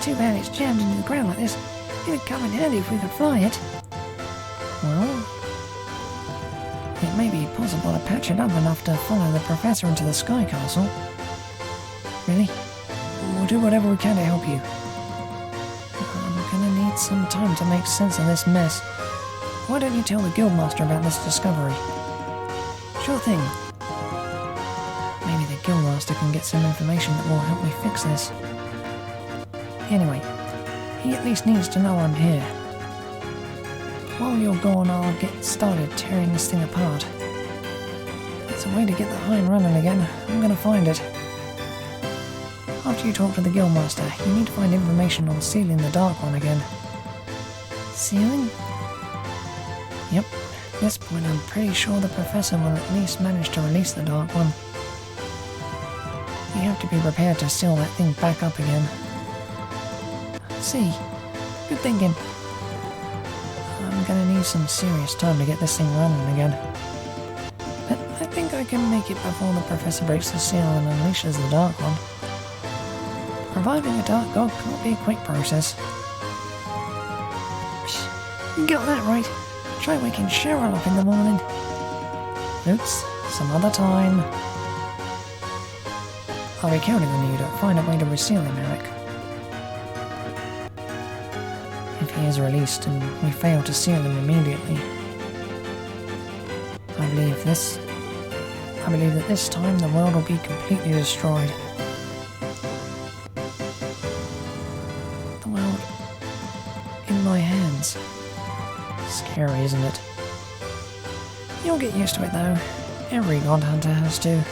Too bad it's jammed into the ground like this. It'd come in handy if we could fly it. Well, it may be possible to patch it up enough to follow the Professor into the Sky Castle. Really? We'll do whatever we can to help you. I'm gonna need some time to make sense of this mess. Why don't you tell the Guildmaster about this discovery? Sure thing. Maybe the Guildmaster can get some information that will help me fix this. Anyway, he at least needs to know I'm here. While you're gone, I'll get started tearing this thing apart. There's a way to get the Hine running again. I'm gonna find it. After you talk to the Guildmaster, you need to find information on sealing the Dark One again. Sealing? Yep. At this point, I'm pretty sure the Professor will at least manage to release the Dark One. You have to be prepared to seal that thing back up again. See, good thinking. I'm gonna need some serious time to get this thing running again. But I think I can make it before the Professor breaks the seal and unleashes the Dark One. Reviving a Dark God can't be a quick process. Psh, you got that right. Try waking Cheryl up in the morning. Oops, some other time. I'll be counting on you to find a way to reseal him, Eric. If he is released and we fail to seal him immediately, I believe that this time the world will be completely destroyed. The world in my hands. Scary, isn't it? You'll get used to it though. Every God Hunter has to.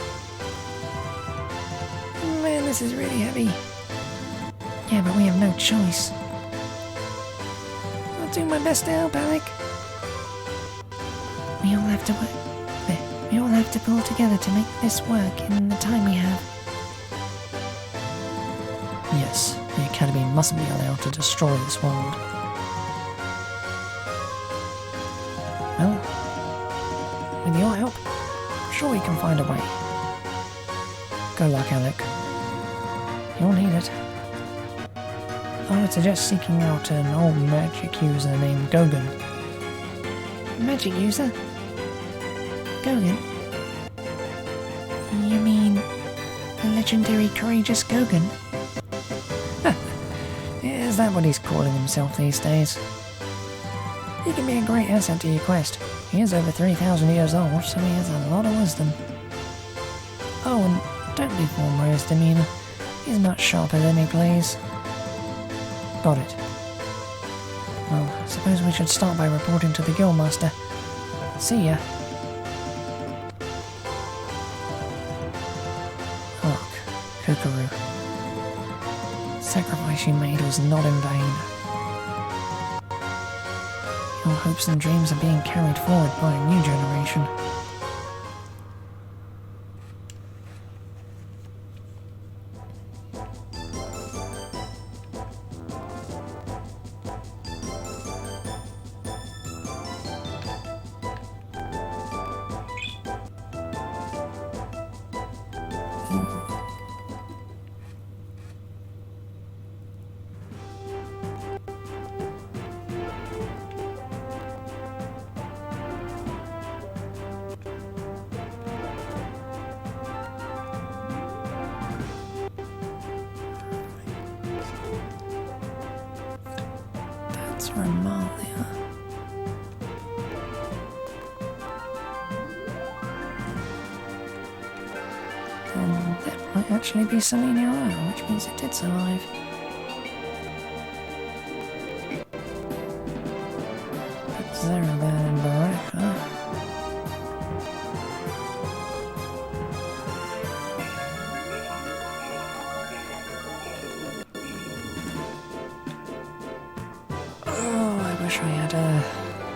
Man, this is really heavy. Yeah, but we have no choice. I'll do my best to help, Alec. We all have to work. We all have to pull together to make this work in the time we have. Yes, the Academy mustn't be allowed to destroy this world. Well, with your help, I'm sure we can find a way. Good luck, Alec. You'll need it. I would suggest seeking out an old magic user named Gogan. Magic user? Gogan? You mean the legendary courageous Gogan? Is that what he's calling himself these days? He can be a great asset to your quest. He is over 3,000 years old, so he has a lot of wisdom. Oh, and don't be formed by his demeanour. He's not sharper than he plays. Got it. Well, I suppose we should start by reporting to the Guildmaster. See ya. Hark, Kookaroo. Sacrifice you made was not in vain. Your hopes and dreams are being carried forward by a new generation. That's Romalia. That might actually be Selenia Row, which means it did survive. But Zaraban and Baraka. Oh, I wish I had a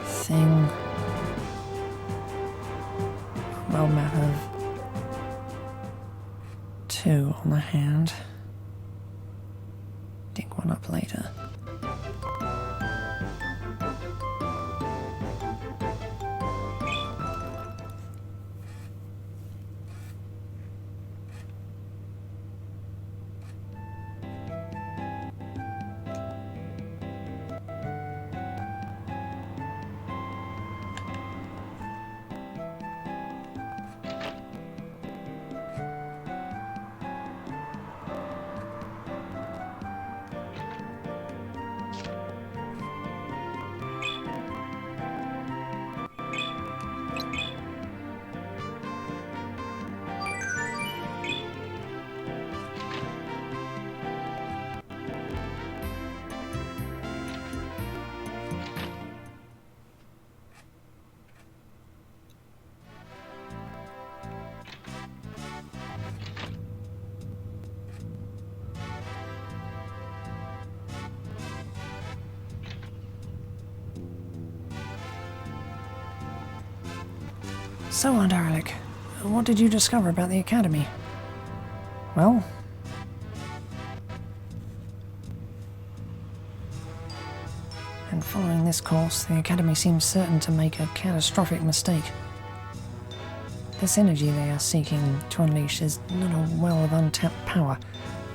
thing. Well, map of 2 on the hand. Dig one up later. So, Aunt Arlick, what did you discover about the Academy? Well, and following this course, the Academy seems certain to make a catastrophic mistake. This energy they are seeking to unleash is not a well of untapped power,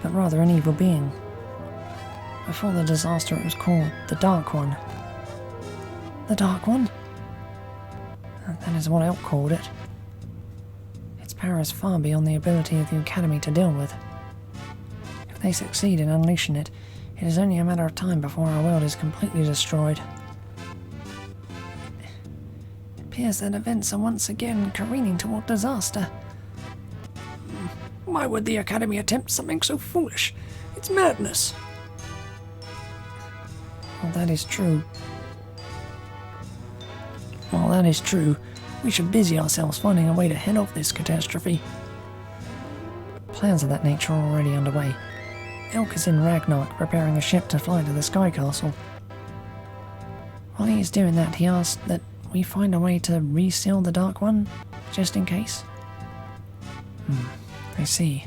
but rather an evil being. Before the disaster, it was called the Dark One. The Dark One? That is what Elk called it. Its power is far beyond the ability of the Academy to deal with. If they succeed in unleashing it, it is only a matter of time before our world is completely destroyed. It appears that events are once again careening toward disaster. Why would the Academy attempt something so foolish? It's madness. Well, that is true. While that is true, we should busy ourselves finding a way to head off this catastrophe. Plans of that nature are already underway. Elk is in Ragnarok preparing a ship to fly to the Sky Castle. While he is doing that, he asked that we find a way to reseal the Dark One, just in case. I see.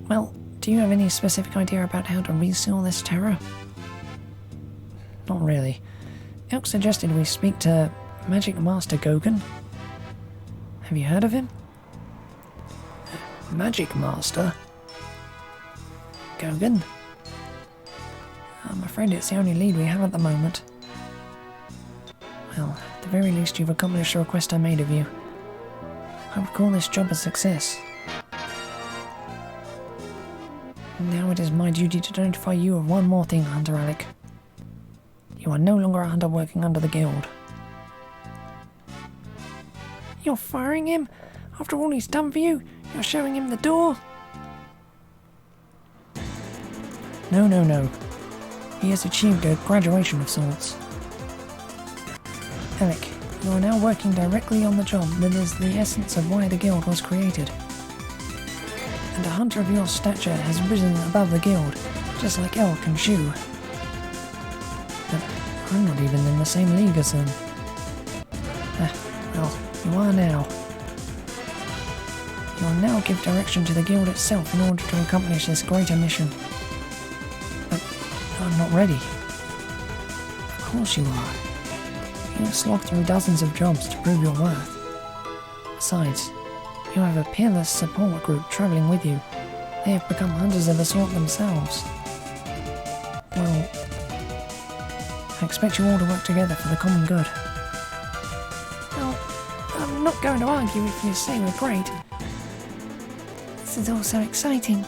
Well, do you have any specific idea about how to reseal this terror? Not really. Elk suggested we speak to Magic Master Gogan. Have you heard of him? Magic Master? Gogan? I'm afraid it's the only lead we have at the moment. Well, at the very least you've accomplished the request I made of you. I would call this job a success. Now it is my duty to notify you of one more thing, Hunter Alec. You are no longer a hunter working under the guild. You're firing him? After all he's done for you, you're showing him the door? No. He has achieved a graduation of sorts. Alec, you are now working directly on the job that is the essence of why the guild was created. And a hunter of your stature has risen above the guild, just like Elk and Shu. But I'm not even in the same league as them. Well, you are now. You will now give direction to the guild itself in order to accomplish this greater mission. But I'm not ready. Of course you are. You have slogged through dozens of jobs to prove your worth. Besides, you have a peerless support group travelling with you. They have become hunters of the sort themselves. Well, I expect you all to work together for the common good. Well, I'm not going to argue if you say we're great. This is all so exciting.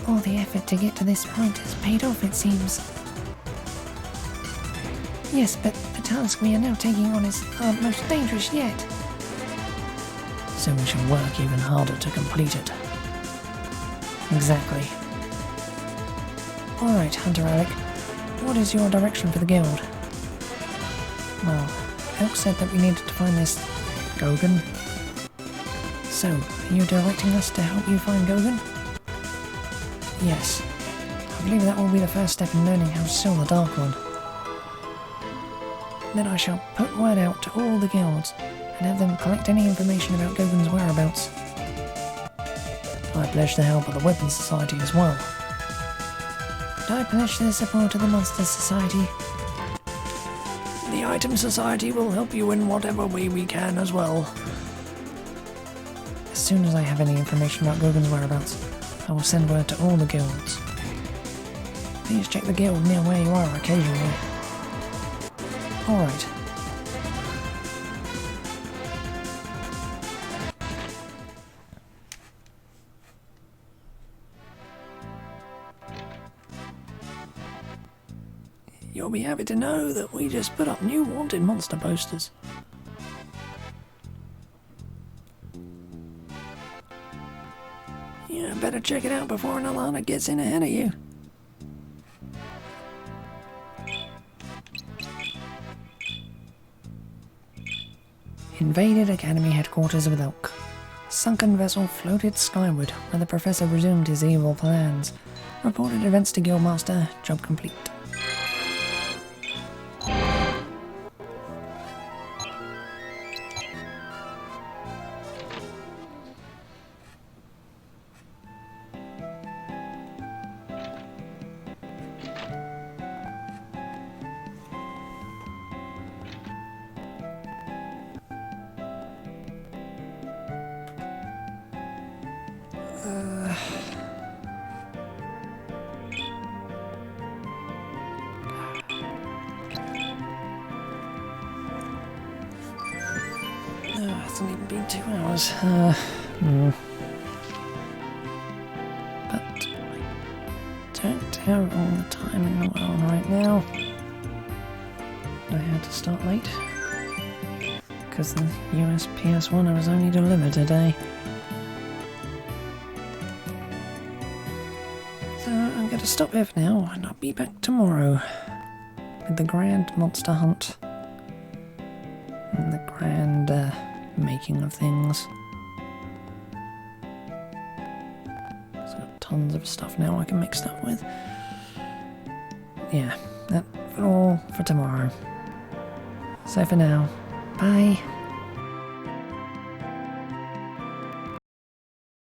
All the effort to get to this point has paid off, it seems. Yes, but the task we are now taking on is our most dangerous yet. So we shall work even harder to complete it. Exactly. Alright, Hunter Alec. What is your direction for the guild? Well, Elk said that we needed to find this Gogan. So, are you directing us to help you find Gogan? Yes. I believe that will be the first step in learning how to seal the Dark One. Then I shall put word out to all the guilds and have them collect any information about Gogan's whereabouts. I pledge the help of the Weapons Society as well. And I pledge the support of the Monster Society. The Item Society will help you in whatever way we can as well. As soon as I have any information about Gogan's whereabouts, I will send word to all the guilds. Please check the guild near where you are occasionally. Alright. You'll be happy to know that we just put up new wanted monster posters. Yeah, better check it out before another hunter gets in ahead of you. Invaded Academy headquarters with Elk. Sunken vessel floated skyward where the professor resumed his evil plans. Reported events to Guildmaster. Job complete. It hasn't even been 2 hours. But I don't have all the time in the world right now. I had to start late because the USPS1 was only delivered today. So I'm going to stop here for now, and I'll be back tomorrow with the grand monster hunt and the grand making of things. I've got tons of stuff now I can make stuff with. Yeah, that's all for tomorrow. So for now, bye.